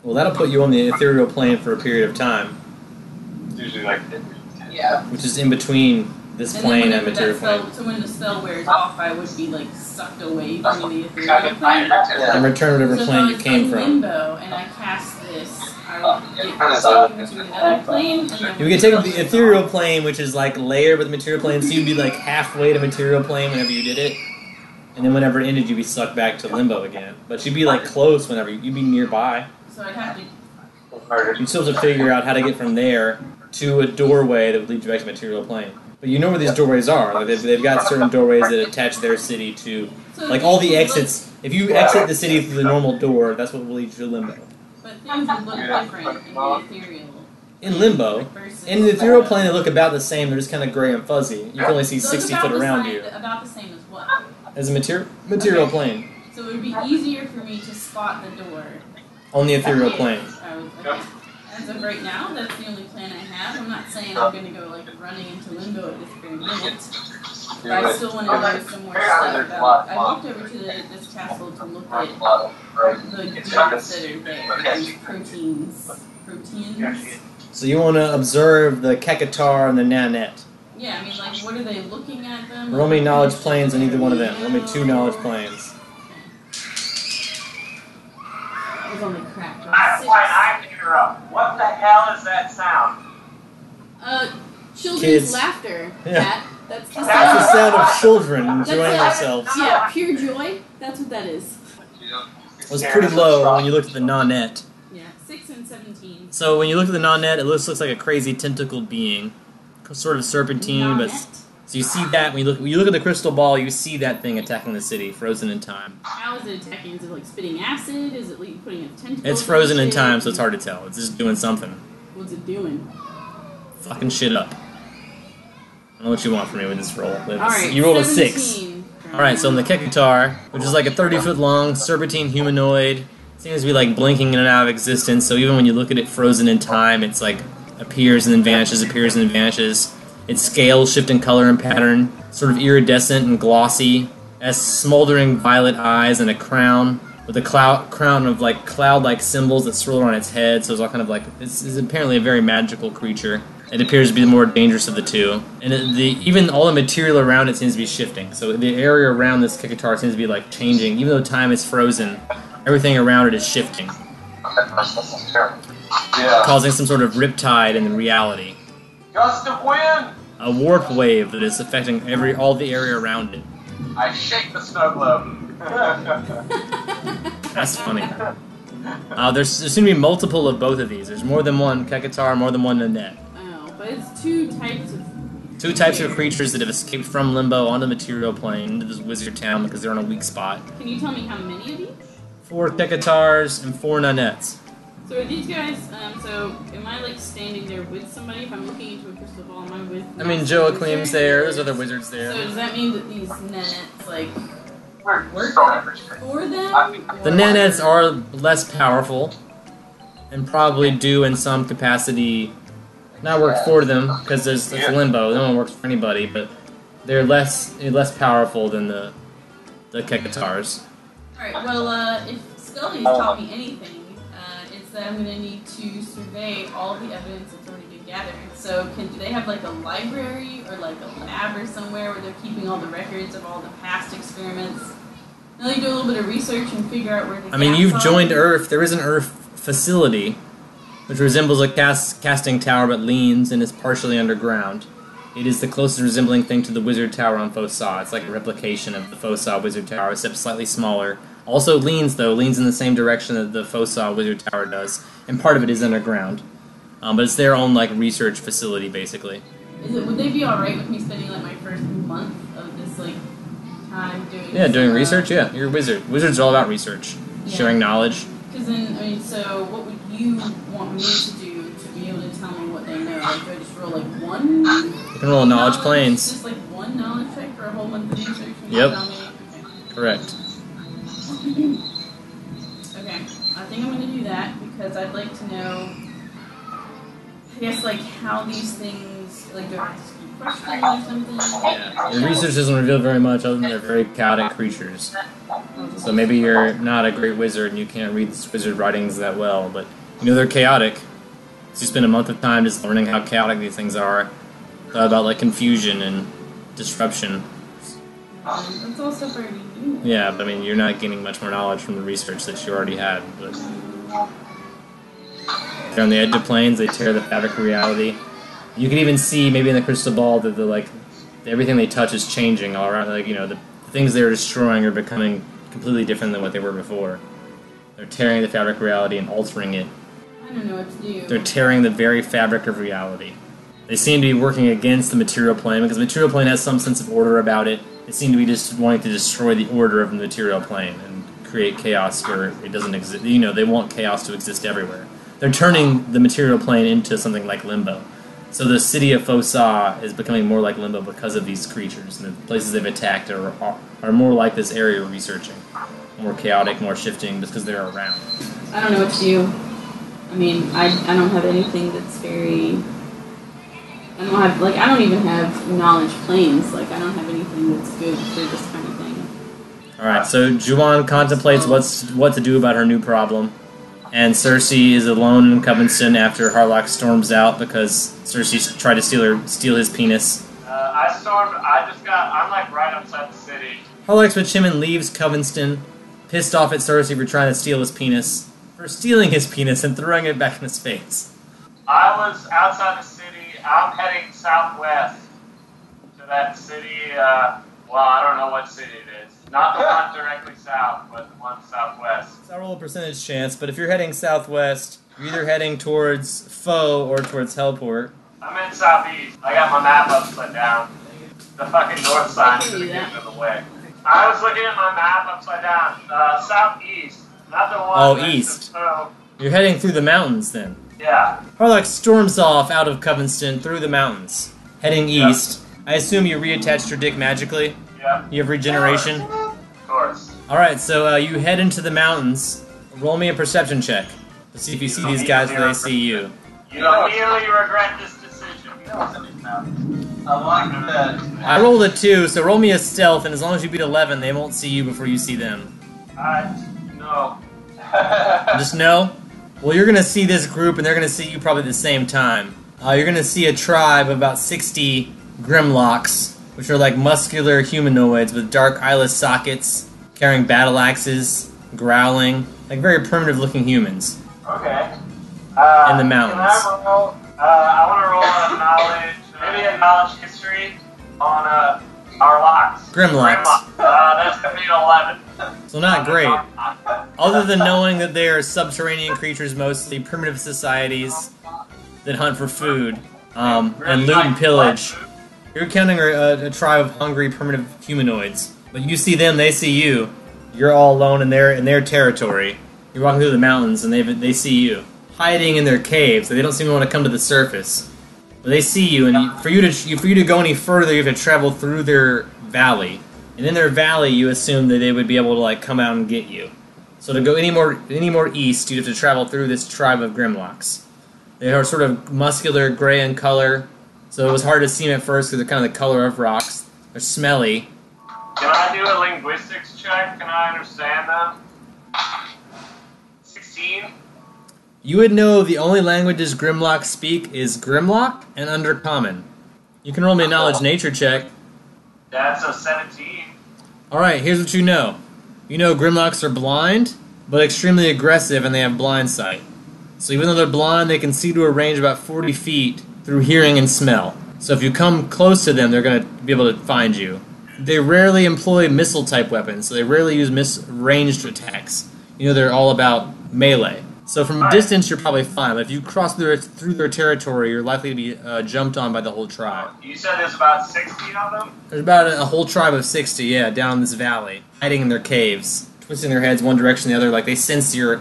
well, that'll put you on the ethereal plane for a period of time. Usually like which is in between this plane and material plane. So when the spell wears off, I would be like sucked away from the ethereal plane. And return whatever So plane if I you was came in from. limbo and I cast this, I would get sucked into another plane. And then You can take the ethereal plane, which is like layered with the material plane, so you'd be like halfway to material plane whenever you did it. And then whenever it ended, you'd be sucked back to limbo again. But you'd be like close whenever you'd be nearby. So I'd have to. You'd still have to figure out how to get from there to a doorway that would lead you back to material plane. But you know where these doorways are. Like they've got certain doorways that attach their city to, like all the exits. If you exit the city through the normal door, that's what will lead you to limbo. But things would look different in the ethereal. In limbo, in the ethereal plane, they look about the same. They're just kind of gray and fuzzy. You can only see So 60 it's foot about the around same- you. About the same as what? As a material plane So it would be easier for me to spot the door. on the ethereal plane. Okay. As of right now, that's the only plan I have. I'm not saying I'm going to go like running into limbo at this very minute. But I still want to know some more stuff about. I walked over to this castle to look at the dudes that are there. These proteins. So you want to observe the Kekatar and the Nanette. Yeah, I mean, like, what are they looking at them? Roll me knowledge planes on either one of them. Roll me 2 knowledge planes. That was only crap. That's why I have to interrupt. What the hell is that sound? Children's Kids. laughter. Yeah. That's the That's the sound. sound of children enjoying That's themselves. Yeah, pure joy. That's what that is. It was pretty low when you looked at the Nanette. Yeah, 6 and 17. So when you look at the Nanette, it looks like a crazy tentacled being, sort of serpentine. But Nanette? so you see that when you look at the crystal ball, you see that thing attacking the city, frozen in time. How is it attacking? Is it like spitting acid? Is it like putting its tentacles? It's frozen in shit? time, so it's hard to tell. It's just doing something, What's it doing? fucking shit up. I don't know what you want from me with this roll. Alright, You rolled a 17. 6. Alright, so in the Kekatar, which is like a 30-foot long serpentine humanoid, seems to be like blinking in and out of existence, so even when you look at it frozen in time, it's like appears and then vanishes, appears and then vanishes. Its scales shift in color and pattern, sort of iridescent and glossy, has smoldering violet eyes and a crown with a crown of like cloud-like symbols that swirl around its head, so it's all kind of like, it's apparently a very magical creature. It appears to be the more dangerous of the two. And even all the material around it seems to be shifting. So the area around this Kekatar seems to be like changing. Even though time is frozen, everything around it is shifting. Causing some sort of riptide in reality. Gust of wind! A warp wave that is affecting all the area around it. I shake the snow globe. That's funny. There seem to be multiple of both of these. There's more than one Kekatar, more than one Nanette. Oh, but it's two types of. Two types of creatures that have escaped from Limbo onto the material plane into this wizard town because they're on a weak spot. Can you tell me how many of each? 4 Kekatars and 4 Nanettes. So are these guys, so am I like standing there with somebody? If I'm looking into a crystal ball, am I with... I mean, Joachim's there, there's other wizards there. So does that mean that these Nanettes, like, Work for them? The Nanettes are less powerful and probably do in some capacity not work for them because it's Limbo. No one works for anybody, but they're less powerful than the Kekatars. Alright, well, if Scully's taught me anything, it's that I'm going to need to survey all the evidence that's already been gathered. So do they have like a library or like a lab or somewhere where they're keeping all the records of all the past experiments? Now they do a little bit of research and figure out where the You've gaps joined are. Earth. There is an Earth facility, which resembles a casting tower but leans and is partially underground. It is the closest resembling thing to the Wizard Tower on Fossa. It's like a replication of the Fossa Wizard Tower, except slightly smaller. Also leans in the same direction that the Fossa Wizard Tower does, and part of it is underground. But it's their own like research facility, basically. Would they be alright with me spending like my first month of this like time doing? Yeah, doing research. Yeah, you're a wizard. Wizards are all about research, sharing knowledge. Because then, so what would you want me to do to be able to tell me what they know? Like, do I just roll like one? You can roll knowledge planes. Just like one knowledge check for a whole month of research? And Yep. tell me? Okay. Correct. Okay, I think I'm going to do that because I'd like to know, I guess, like, how these things, like, do I have to ask you questions or something? Yeah. Your research doesn't reveal very much other than they're very chaotic creatures. So maybe you're not a great wizard and you can't read these wizard writings that well, but you know they're chaotic. So you spend a month of time just learning how chaotic these things are. About, like, confusion and disruption. That's all stuff I already knew. Yeah, but I mean, you're not gaining much more knowledge from the research that you already had. But they're on the edge of planes. They tear the fabric of reality. You can even see, maybe in the crystal ball, that everything they touch is changing all around. Like, the things they're destroying are becoming completely different than what they were before. They're tearing the fabric of reality and altering it. I don't know what to do. They're tearing the very fabric of reality. They seem to be working against the material plane because the material plane has some sense of order about it. They seem to be just wanting to destroy the order of the material plane and create chaos where it doesn't exist. They want chaos to exist everywhere. They're turning the material plane into something like Limbo. So the city of Fossa is becoming more like Limbo because of these creatures. And the places they've attacked are more like this area we're researching. More chaotic, more shifting, just because they're around. I don't know what to do. I mean, I don't have anything that's very... I don't even have knowledge planes. Like, I don't have anything that's good for this kind of thing. Alright, so Juwan contemplates what to do about her new problem. And Cersei is alone in Covenston after Harlock storms out because Cersei tried to steal his penis. I'm like right outside the city. Harlock's with him and leaves Covenston, pissed off at Cersei for trying to steal his penis, for stealing his penis and throwing it back in his face. I was outside the city. I'm heading southwest to that city. I don't know what city it is. Not the one directly south, but the one southwest. So I roll a percentage chance, but if you're heading southwest, you're either heading towards Foe or towards Hellport. I'm in southeast. I got my map upside down. The fucking north sign should have given it away. I was looking at my map upside down. Southeast, not the one. Oh, east. You're heading through the mountains then. Yeah. Harlock storms off out of Covenston through the mountains, heading east. I assume you reattached your dick magically? Yeah. You have regeneration? Of course. Alright, so you head into the mountains. Roll me a perception check to see if you see these guys where they see you. You immediately regret this decision. I like that. I rolled a 2, so roll me a stealth, and as long as you beat 11, they won't see you before you see them. No. Just know? Well, you're going to see this group, and they're going to see you probably at the same time. You're going to see a tribe of about 60 Grimlocks, which are like muscular humanoids with dark eyeless sockets, carrying battle axes, growling, like very primitive-looking humans. Okay. In the mountains. Can I roll? I want to roll a knowledge, maybe a knowledge history on our locks. Grimlocks. That's going to be an 11. So not great. Other than knowing that they are subterranean creatures mostly, primitive societies that hunt for food. and loot and pillage. You're encountering a tribe of hungry, primitive humanoids. But you see them, they see you. You're all alone in their territory. You're walking through the mountains, and they see you. Hiding in their caves, so they don't seem to want to come to the surface. But they see you, and for you to go any further, you have to travel through their valley. And in their valley, you assume that they would be able to like come out and get you. So to go any more east, you'd have to travel through this tribe of Grimlocks. They are sort of muscular, gray in color, so it was hard to see them at first because they're kind of the color of rocks. They're smelly. Can I do a linguistics check? Can I understand them? 16? You would know the only languages Grimlocks speak is Grimlock and Undercommon. You can roll me a knowledge nature check. That's a 17. Alright, here's what you know. You know Grimlocks are blind, but extremely aggressive, and they have blind sight. So even though they're blind, they can see to a range about 40 feet through hearing and smell. So if you come close to them, they're going to be able to find you. They rarely employ missile-type weapons, so they rarely use ranged attacks. You know, they're all about melee. So from a distance, you're probably fine, but if you cross through their territory, you're likely to be jumped on by the whole tribe. You said there's about 60 of them? There's about a whole tribe of 60, yeah, down in this valley, hiding in their caves, twisting their heads one direction or the other, like they sense your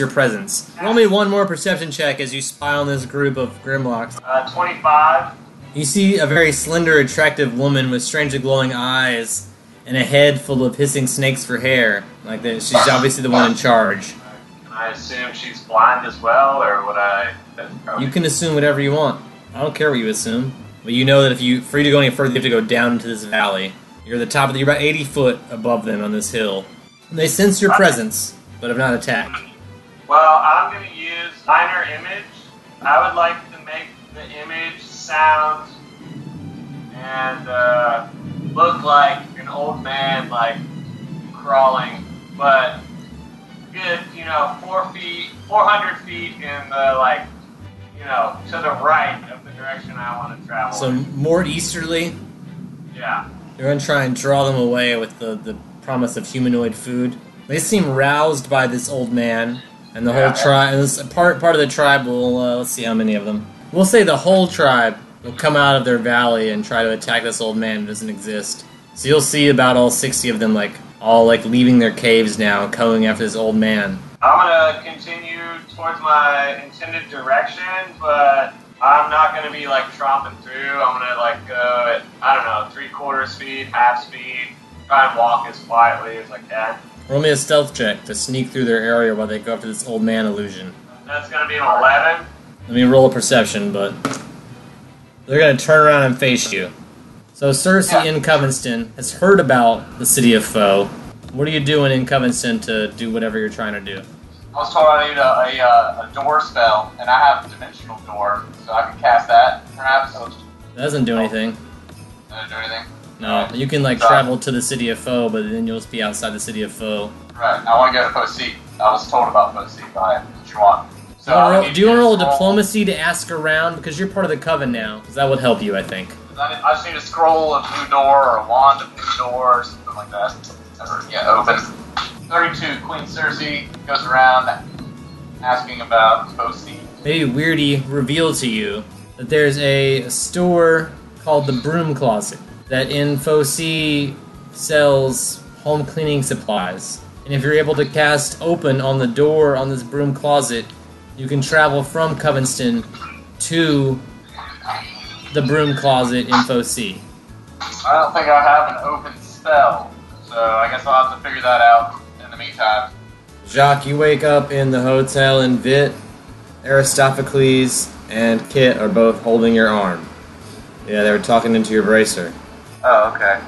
presence. Roll me one more perception check as you spy on this group of Grimlocks. 25. You see a very slender, attractive woman with strangely glowing eyes and a head full of hissing snakes for hair. Like that, she's obviously the one in charge. Can I assume she's blind as well, or would I? You can assume whatever you want. I don't care what you assume, but you know that for you to go any further, you have to go down into this valley. You're at the top you're about 80 foot above them on this hill. And they sense your presence, but have not attacked. Well, I'm going to use minor image. I would like to make the image sound and look like an old man, like crawling, but good, 400 feet in the to the right of the direction I want to travel. So more easterly. Yeah. You're going to try and draw them away with the promise of humanoid food. They seem roused by this old man, and the whole tribe. And this part of the tribe will. Let's see how many of them. We'll say the whole tribe will come out of their valley and try to attack this old man who doesn't exist. So you'll see about all 60 of them, all leaving their caves now, and going after this old man. I'm gonna continue towards my intended direction, but I'm not gonna be tromping through. I'm gonna go at 3/4 speed, half speed. Try and walk as quietly as I can. Roll me a stealth check to sneak through their area while they go after this old man illusion. That's gonna be an 11. Let me roll a perception, but they're going to turn around and face you. So Cersei in Covenston has heard about the city of Foe. What are you doing in Covenston to do whatever you're trying to do? I was told I need a door spell, and I have a dimensional door, so I can cast that, perhaps. That doesn't do anything. Doesn't do anything? No, you can travel to the city of Foe, but then you'll just be outside the city of Foe. Right, I want to go to Post C. I was told about Post C by what you want. So do you want to roll diplomacy to ask around? Because you're part of the coven now. Because that would help you, I think. I just need a scroll of new door or a wand of new door or something like that. Open. 32, Queen Cersei goes around asking about Post C. Maybe Weirdy revealed to you that there's a store called the Broom Closet that in Foci sells home cleaning supplies. And if you're able to cast open on the door on this broom closet, you can travel from Covenston to the broom closet in Foci. I don't think I have an open spell, so I guess I'll have to figure that out in the meantime. Jacques, you wake up in the hotel in Vit. Aristophanes and Kit are both holding your arm. Yeah, they were talking into your bracer. Oh, okay.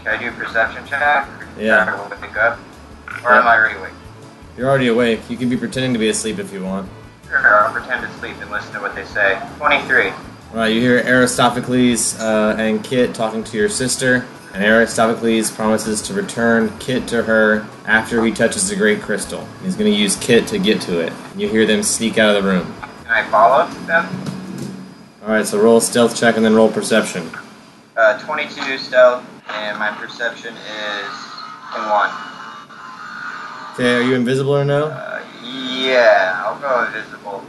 Can I do a perception check? Yeah. Or wake up? Or am I already awake? You're already awake. You can be pretending to be asleep if you want. Sure, I'll pretend to sleep and listen to what they say. 23. Right, you hear Aristophanes and Kit talking to your sister, and Aristophanes promises to return Kit to her after he touches the Great Crystal. He's going to use Kit to get to it. You hear them sneak out of the room. Can I follow them? Alright, so roll a stealth check and then roll perception. 22 stealth, and my perception is 1. Okay, are you invisible or no? Yeah, I'll go invisible.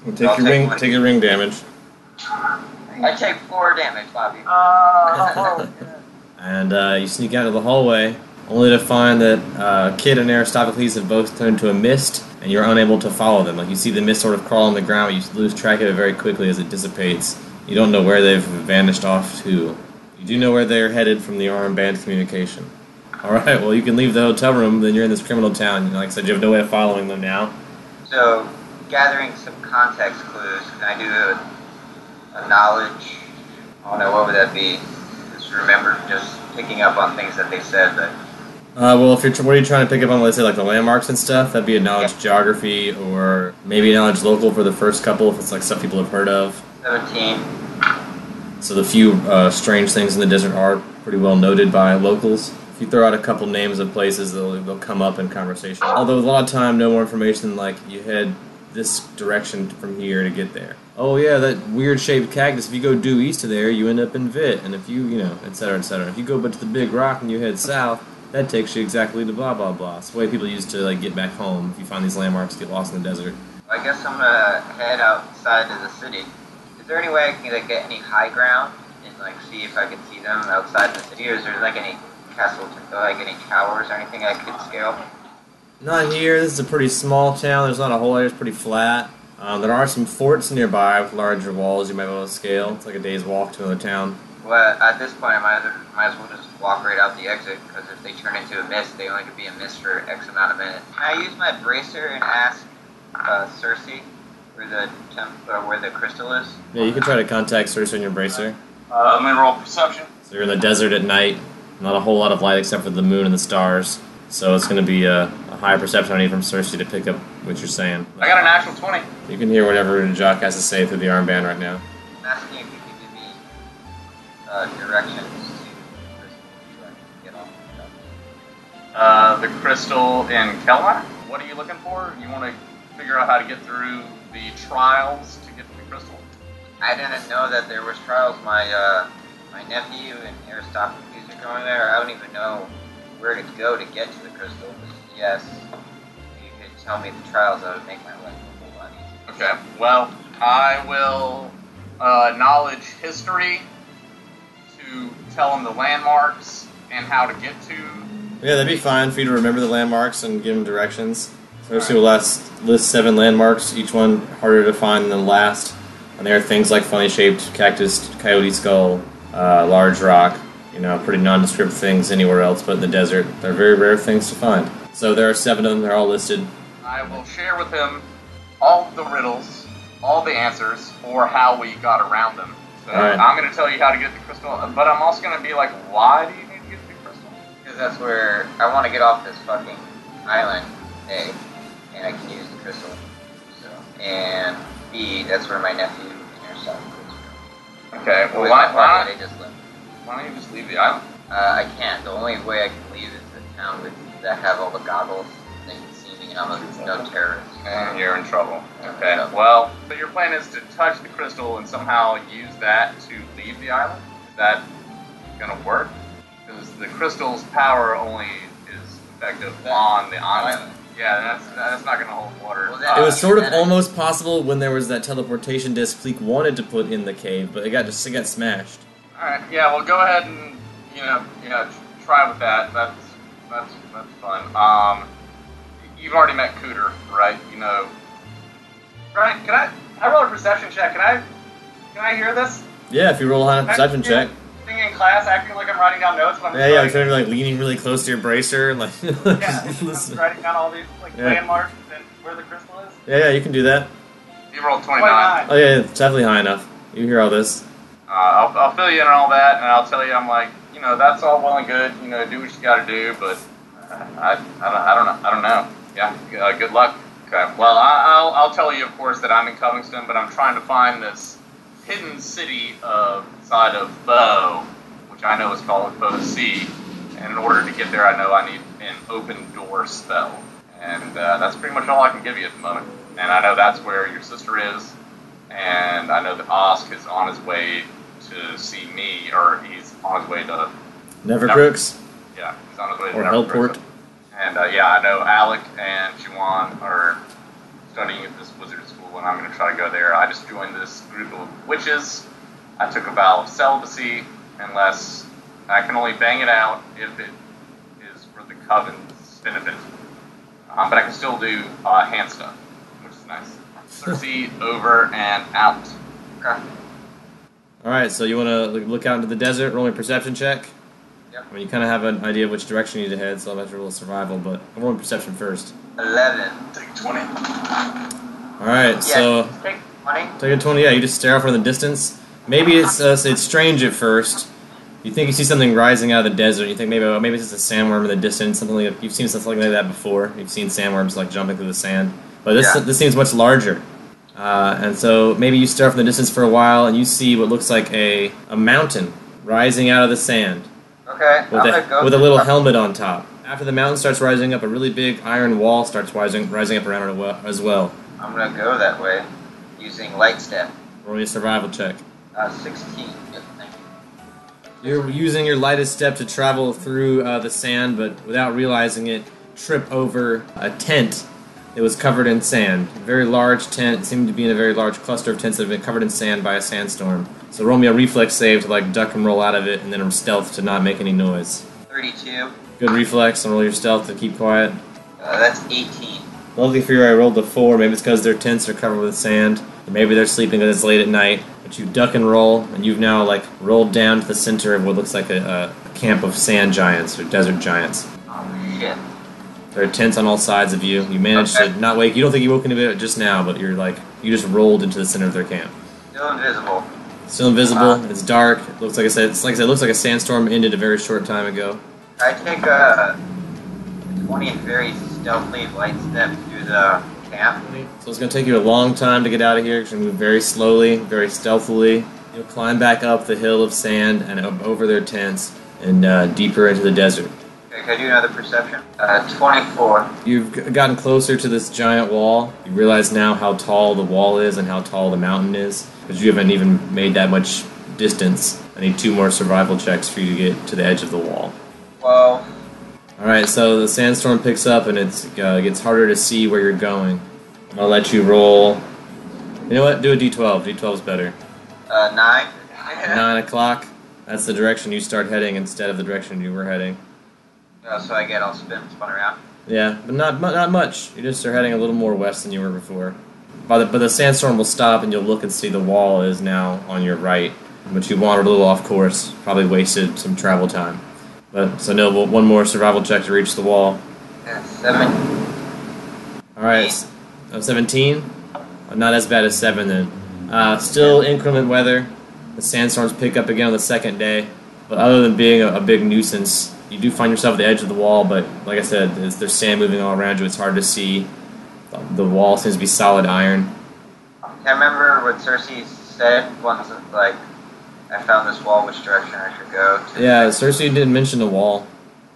Well, take your ring damage. I take 4 damage, Bobby. And you sneak out of the hallway, only to find that Kid and Aristophanes have both turned to a mist, and you're unable to follow them. Like, you see the mist sort of crawl on the ground, but you lose track of it very quickly as it dissipates. You don't know where they've vanished off to. You do know where they're headed from the armband communication. Alright, well, you can leave the hotel room, then you're in this criminal town. Like I said, you have no way of following them now. So, gathering some context clues, can I do a knowledge? I don't know, what would that be? Just remember just picking up on things that they said that... Well, if what are you trying to pick up on, let's say, like the landmarks and stuff? That'd be a knowledge geography, or maybe a knowledge local for the first couple, if it's like stuff people have heard of. 17. So the few strange things in the desert are pretty well noted by locals. If you throw out a couple names of places, they'll come up in conversation. Although with a lot of time, no more information than like you head this direction from here to get there. Oh yeah, that weird shaped cactus. If you go due east of there, you end up in Vit, and if you etc. etc. If you go but to the big rock and you head south, that takes you exactly to blah blah blah. It's the way people used to like get back home. If you find these landmarks, get lost in the desert. I guess I'm gonna head outside of the city. Is there any way I can like get any high ground and like see if I can see them outside the city, or is there like any castle, like any towers or anything I could scale? Not here. This is a pretty small town. There's not a whole area. It's pretty flat. There are some forts nearby with larger walls you might be able to scale. It's like a day's walk to another town. Well, at this point, I might as well just walk right out the exit, because if they turn into a mist, they only could be a mist for X amount of minutes. Can I use my bracer and ask Cersei where the crystal is? Yeah, you can try to contact Cersei in your bracer. Let me roll perception. So you're in the desert at night. Not a whole lot of light except for the moon and the stars. So it's going to be a high perception I need from Cersei to pick up what you're saying. I got a natural 20. You can hear whatever Jock has to say through the armband right now. I'm asking if you could give me directions to get off The crystal in Kelmar? What are you looking for? You want to figure out how to get through the trials to get to the crystal? I didn't know that there was trials. My nephew and Aristophanes are going there. I don't even know where to go to get to the crystal. But yes, if you could tell me the trials, that would make my life a whole lot easier. Okay, well, I will knowledge history to tell him the landmarks and how to get to. Yeah, that'd be fine for you to remember the landmarks and give them directions. Cersei will list 7 landmarks, each one harder to find than the last. And there are things like funny-shaped cactus, coyote skull, large rock, pretty nondescript things anywhere else but in the desert. They're very rare things to find. So there are 7 of them, they're all listed. I will share with him all the riddles, all the answers for how we got around them. So right. I'm going to tell you how to get the crystal, but I'm also going to be like, why do you need to get the crystal? Because that's where I want to get off this fucking island, A, and I can use the crystal. So, and B, that's where my nephew and Aristophanes are. Okay, well, why don't you just leave the island? I can't. The only way I can leave is the town that have all the goggles. They can see me, and I'm no terrorist. And you're in trouble. Okay, well, so your plan is to touch the crystal and somehow use that to leave the island? Is that going to work? Because the crystal's power only is effective on the island. Yeah, that's not going to hold water. It was sort of almost possible when there was that teleportation disc Fleek wanted to put in the cave, but it got smashed. Alright, yeah, well, go ahead and, try with that. That's fun. You've already met Cooter, right? Brian, can I roll a perception check? Can I hear this? Yeah, if you roll a high perception check. Singing in class, acting like I'm writing down notes. But I'm just kind of like leaning really close to your bracer, like I'm writing down all these landmarks and where the crystal is. Yeah, you can do that. You rolled 29. Oh yeah, it's definitely high enough. You hear all this. I'll fill you in on all that, and I'll tell you, I'm like, that's all well and good. Do what you got to do, but I don't know. Yeah, good luck. Okay. Well, I'll tell you, of course, that I'm in Covington, but I'm trying to find this hidden city side of Bow, which I know is called Bow Sea. And in order to get there, I know I need an open door spell, and that's pretty much all I can give you at the moment. And I know that's where your sister is, and I know that Osk is on his way to see me, or he's on his way to Nevercrooks. Yeah, he's on his way to or Nevercrooks. Hellport. And I know Alec and Juwan are studying at this wizard school school, and I'm going to try to go there. I just joined this group of witches. I took a vow of celibacy, unless I can only bang it out if it is for the coven's benefit. But I can still do hand stuff, which is nice. Cersei, over and out. Okay. Alright, so you want to look out into the desert, roll a perception check? Yep. I mean, you kind of have an idea of which direction you need to head, so I'll have to roll survival, but I'm rolling perception first. 11. Take 20. Alright, Yeah, so take 20. take a 20, yeah, you just stare off in the distance. Maybe it's strange at first. You think you see something rising out of the desert, you think maybe it's just a sandworm in the distance, something like, you've seen something like that before. You've seen sandworms like jumping through the sand. But this seems much larger. And so maybe you stare off in the distance for a while and you see what looks like a mountain rising out of the sand. Okay, With a little helmet on top. After the mountain starts rising up, a really big iron wall starts rising up around it as well. I'm gonna go that way using light step. Roll me a survival check. 16. Yep, thank you. You're using your lightest step to travel through the sand, but without realizing it, trip over a tent that was covered in sand. A very large tent, seemed to be in a very large cluster of tents that have been covered in sand by a sandstorm. So roll me a reflex save to duck and roll out of it, and then stealth to not make any noise. 32. Good reflex, and roll your stealth to keep quiet. That's 18. Luckily for you, I rolled a 4. Maybe it's because their tents are covered with sand. Or maybe they're sleeping because it's late at night. But you duck and roll, and you've now rolled down to the center of what looks like a camp of sand giants or desert giants. Oh shit. There are tents on all sides of you. You managed to not wake. You don't think you woke into it just now, but you just rolled into the center of their camp. Still invisible. Still invisible. It's dark. It looks like I said. It looks like a sandstorm ended a very short time ago. I take a 20 very stealthily light step through the camp. So it's going to take you a long time to get out of here because you move very slowly, very stealthily. You'll climb back up the hill of sand and over their tents and deeper into the desert. Okay, can I do another perception? 24. You've gotten closer to this giant wall. You realize now how tall the wall is and how tall the mountain is because you haven't even made that much distance. I need 2 more survival checks for you to get to the edge of the wall. 12. Alright, so the sandstorm picks up and it gets harder to see where you're going. I'll let you roll. You know what? Do a d12. D12 is better. 9. 9 o'clock. That's the direction you start heading instead of the direction you were heading. So I get all spun around. Yeah, but not much. You just are heading a little more west than you were before. But the sandstorm will stop and you'll look and see the wall is now on your right. But you wandered a little off course. Probably wasted some travel time. So no, 1 more survival check to reach the wall. 7. Alright, 17? Not as bad as 7 then. Still inclement weather. The sandstorms pick up again on the second day. But other than being a big nuisance, you do find yourself at the edge of the wall, but like I said, there's sand moving all around you, it's hard to see. The wall seems to be solid iron. I remember what Cersei said once, I found this wall, which direction I should go to. Yeah, Cersei didn't mention the wall.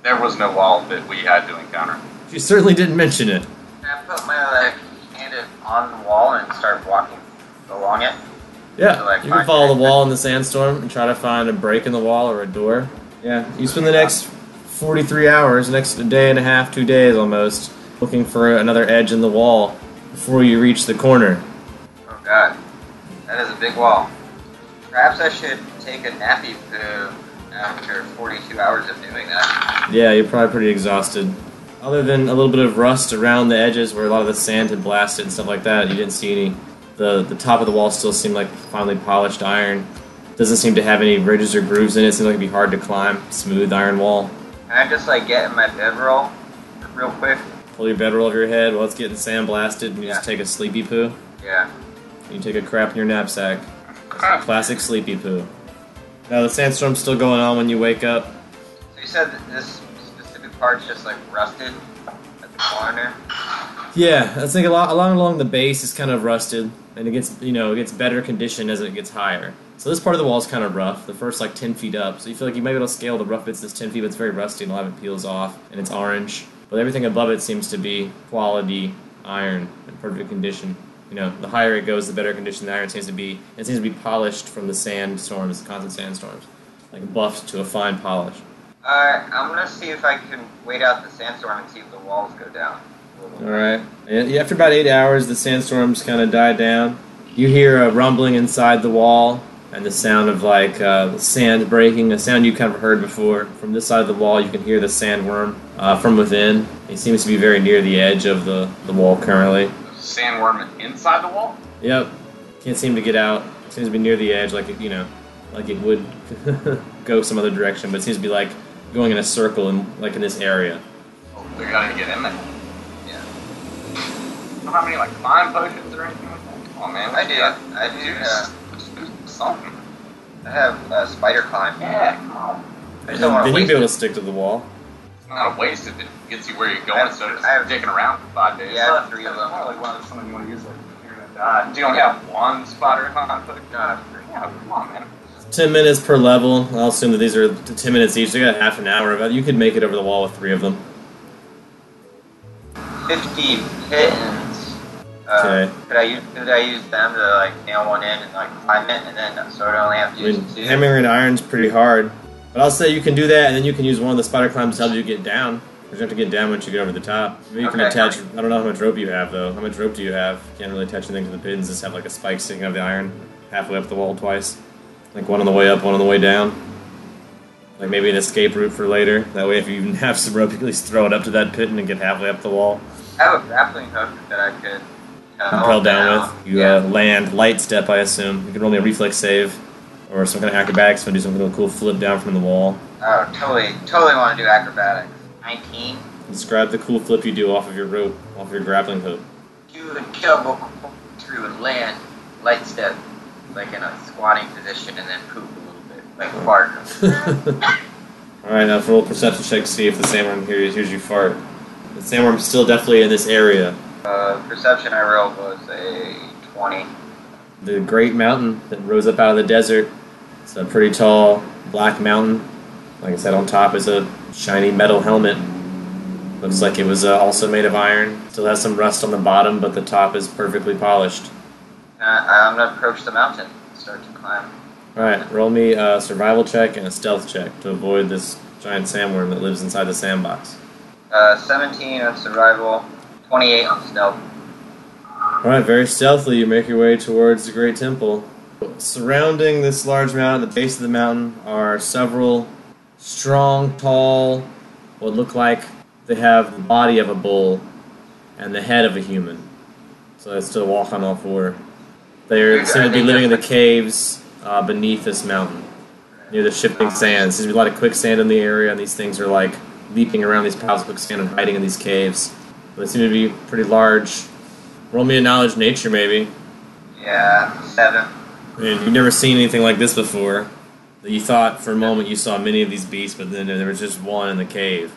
There was no wall that we had to encounter. She certainly didn't mention it. Can I put my hand on the wall and start walking along it? Yeah, you can follow the wall in the sandstorm and try to find a break in the wall or a door. Yeah, you spend the next 43 hours, next day and a half, 2 days almost, looking for another edge in the wall before you reach the corner. Oh god, that is a big wall. Perhaps I should take a nappy poo after 42 hours of doing that. Yeah, you're probably pretty exhausted. Other than a little bit of rust around the edges where a lot of the sand had blasted and stuff like that, you didn't see any. The top of the wall still seemed like finely polished iron. Doesn't seem to have any ridges or grooves in it. Seems like it'd be hard to climb. Smooth iron wall. Can I just get in my bedroll real quick? Pull your bedroll over your head while it's getting sandblasted and you just take a sleepy poo. Yeah. You take a crap in your knapsack. Classic sleepy poo. Now the sandstorm's still going on when you wake up. So you said that this specific part's just rusted at the corner? Yeah, I think along the base is kind of rusted, and it gets better condition as it gets higher. So this part of the wall is kind of rough, the first 10 feet up, so you feel like you might be able to scale the rough bits this 10 feet, but it's very rusty and a lot of it peels off, and it's orange. But everything above it seems to be quality iron in perfect condition. The higher it goes, the better condition the iron seems to be. It seems to be polished from the sandstorms, the constant sandstorms, buffed to a fine polish. Alright, I'm gonna see if I can wait out the sandstorm and see if the walls go down. Alright. After about 8 hours, the sandstorms kind of die down. You hear a rumbling inside the wall, and the sound of sand breaking, a sound you kind of heard before. From this side of the wall, you can hear the sandworm from within. He seems to be very near the edge of the wall currently. Sandworm inside the wall? Yep. Can't seem to get out. Seems to be near the edge, like it would go some other direction, but it seems to be like going in a circle in this area. Oh, we gotta get in there. Yeah. Don't have any climb potions or anything like that? Come on, man. I do. Let's do something. I have spider climb. Yeah, come on. I just don't want Then to you'd waste be able it. to stick to the wall. It's not a waste if it gets you where you're going instead of I have- just dicking around for 5 days. Yeah, I have 3 of them. Probably one of something you want to use you're gonna die. Do you only have one spider climb potion? No, I have 3. Yeah, come on, man. 10 minutes per level. I'll assume that these are 10 minutes each. They got half an hour of it. You could make it over the wall with 3 of them. 50 pittance. Okay. Could I use them to nail one in and climb it, and then so I only have to I use mean, 2? hammering iron's pretty hard. But I'll say you can do that, and then you can use one of the spider climbs to help you get down. You have to get down once you get over the top. Maybe you can Okay. attach. I don't know how much rope you have, though. How much rope do you have? Can't really attach anything to the pins. Just have a spike sticking out of the iron halfway up the wall twice. One on the way up, one on the way down. Maybe an escape route for later. That way, if you even have some rope, you can at least throw it up to that pit and get halfway up the wall. I have a grappling hook that I could Propel down with. You land light step, I assume. You can roll me a reflex save or some kind of acrobatics. So do some kind of cool flip down from the wall. Oh, totally want to do acrobatics. 19. Describe the cool flip you do off of your rope, off your grappling hook. Do a double through and land, light step, in a squatting position, and then poop a little bit, like fart. Alright, now roll a perception check to see if the sandworm hears you fart. The sandworm's still definitely in this area. Perception I rolled was a 20. The great mountain that rose up out of the desert. It's a pretty tall black mountain. Like I said, on top is a shiny metal helmet. Looks like it was also made of iron. Still has some rust on the bottom, but the top is perfectly polished. I'm going to approach the mountain and start to climb. Alright, roll me a survival check and a stealth check to avoid this giant sandworm that lives inside the sandbox. 17 on survival, 28 on stealth. Alright, very stealthily you make your way towards the Great Temple. Surrounding this large mountain, at the base of the mountain, are several strong, tall, what look like they have the body of a bull and the head of a human. So they still walk on all 4. They seem to be living in the caves beneath this mountain, near the shifting sand. There seems to be a lot of quicksand in the area, and these things are leaping around these piles of quicksand and hiding in these caves. They seem to be pretty large. Roll me a knowledge nature, maybe. Yeah, 7. You've never seen anything like this before. You thought for a moment you saw many of these beasts, but then there was just one in the cave.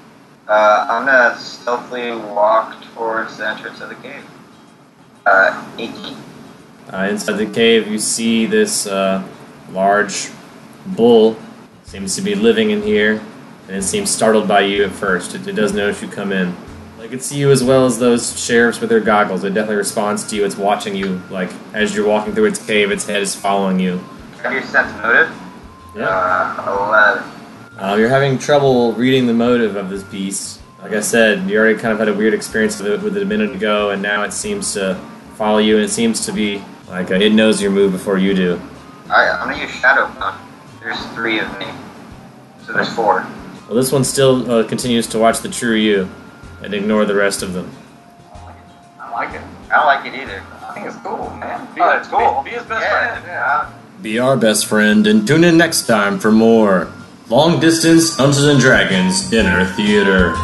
I'm going to stealthily walk towards the entrance of the cave. 18. Inside the cave, you see this large bull. Seems to be living in here, and it seems startled by you at first. It does notice you come in. It can see you as well as those sheriffs with their goggles. It definitely responds to you. It's watching you. As you're walking through its cave, its head is following you. Can I do sense motive? Yeah. 11. You're having trouble reading the motive of this beast. Like I said, you already kind of had a weird experience with it a minute ago, and now it seems to follow you, and it seems to be it knows your move before you do. Alright, I'm going to use Shadow Punch. There's 3 of me. So there's 4. Well, this one still continues to watch the true you and ignore the rest of them. I like it. I don't like it either. I think it's cool, man. It's cool. Be his best Yeah, friend. yeah. Be our best friend and tune in next time for more Long Distance Dungeons & Dragons Dinner Theater.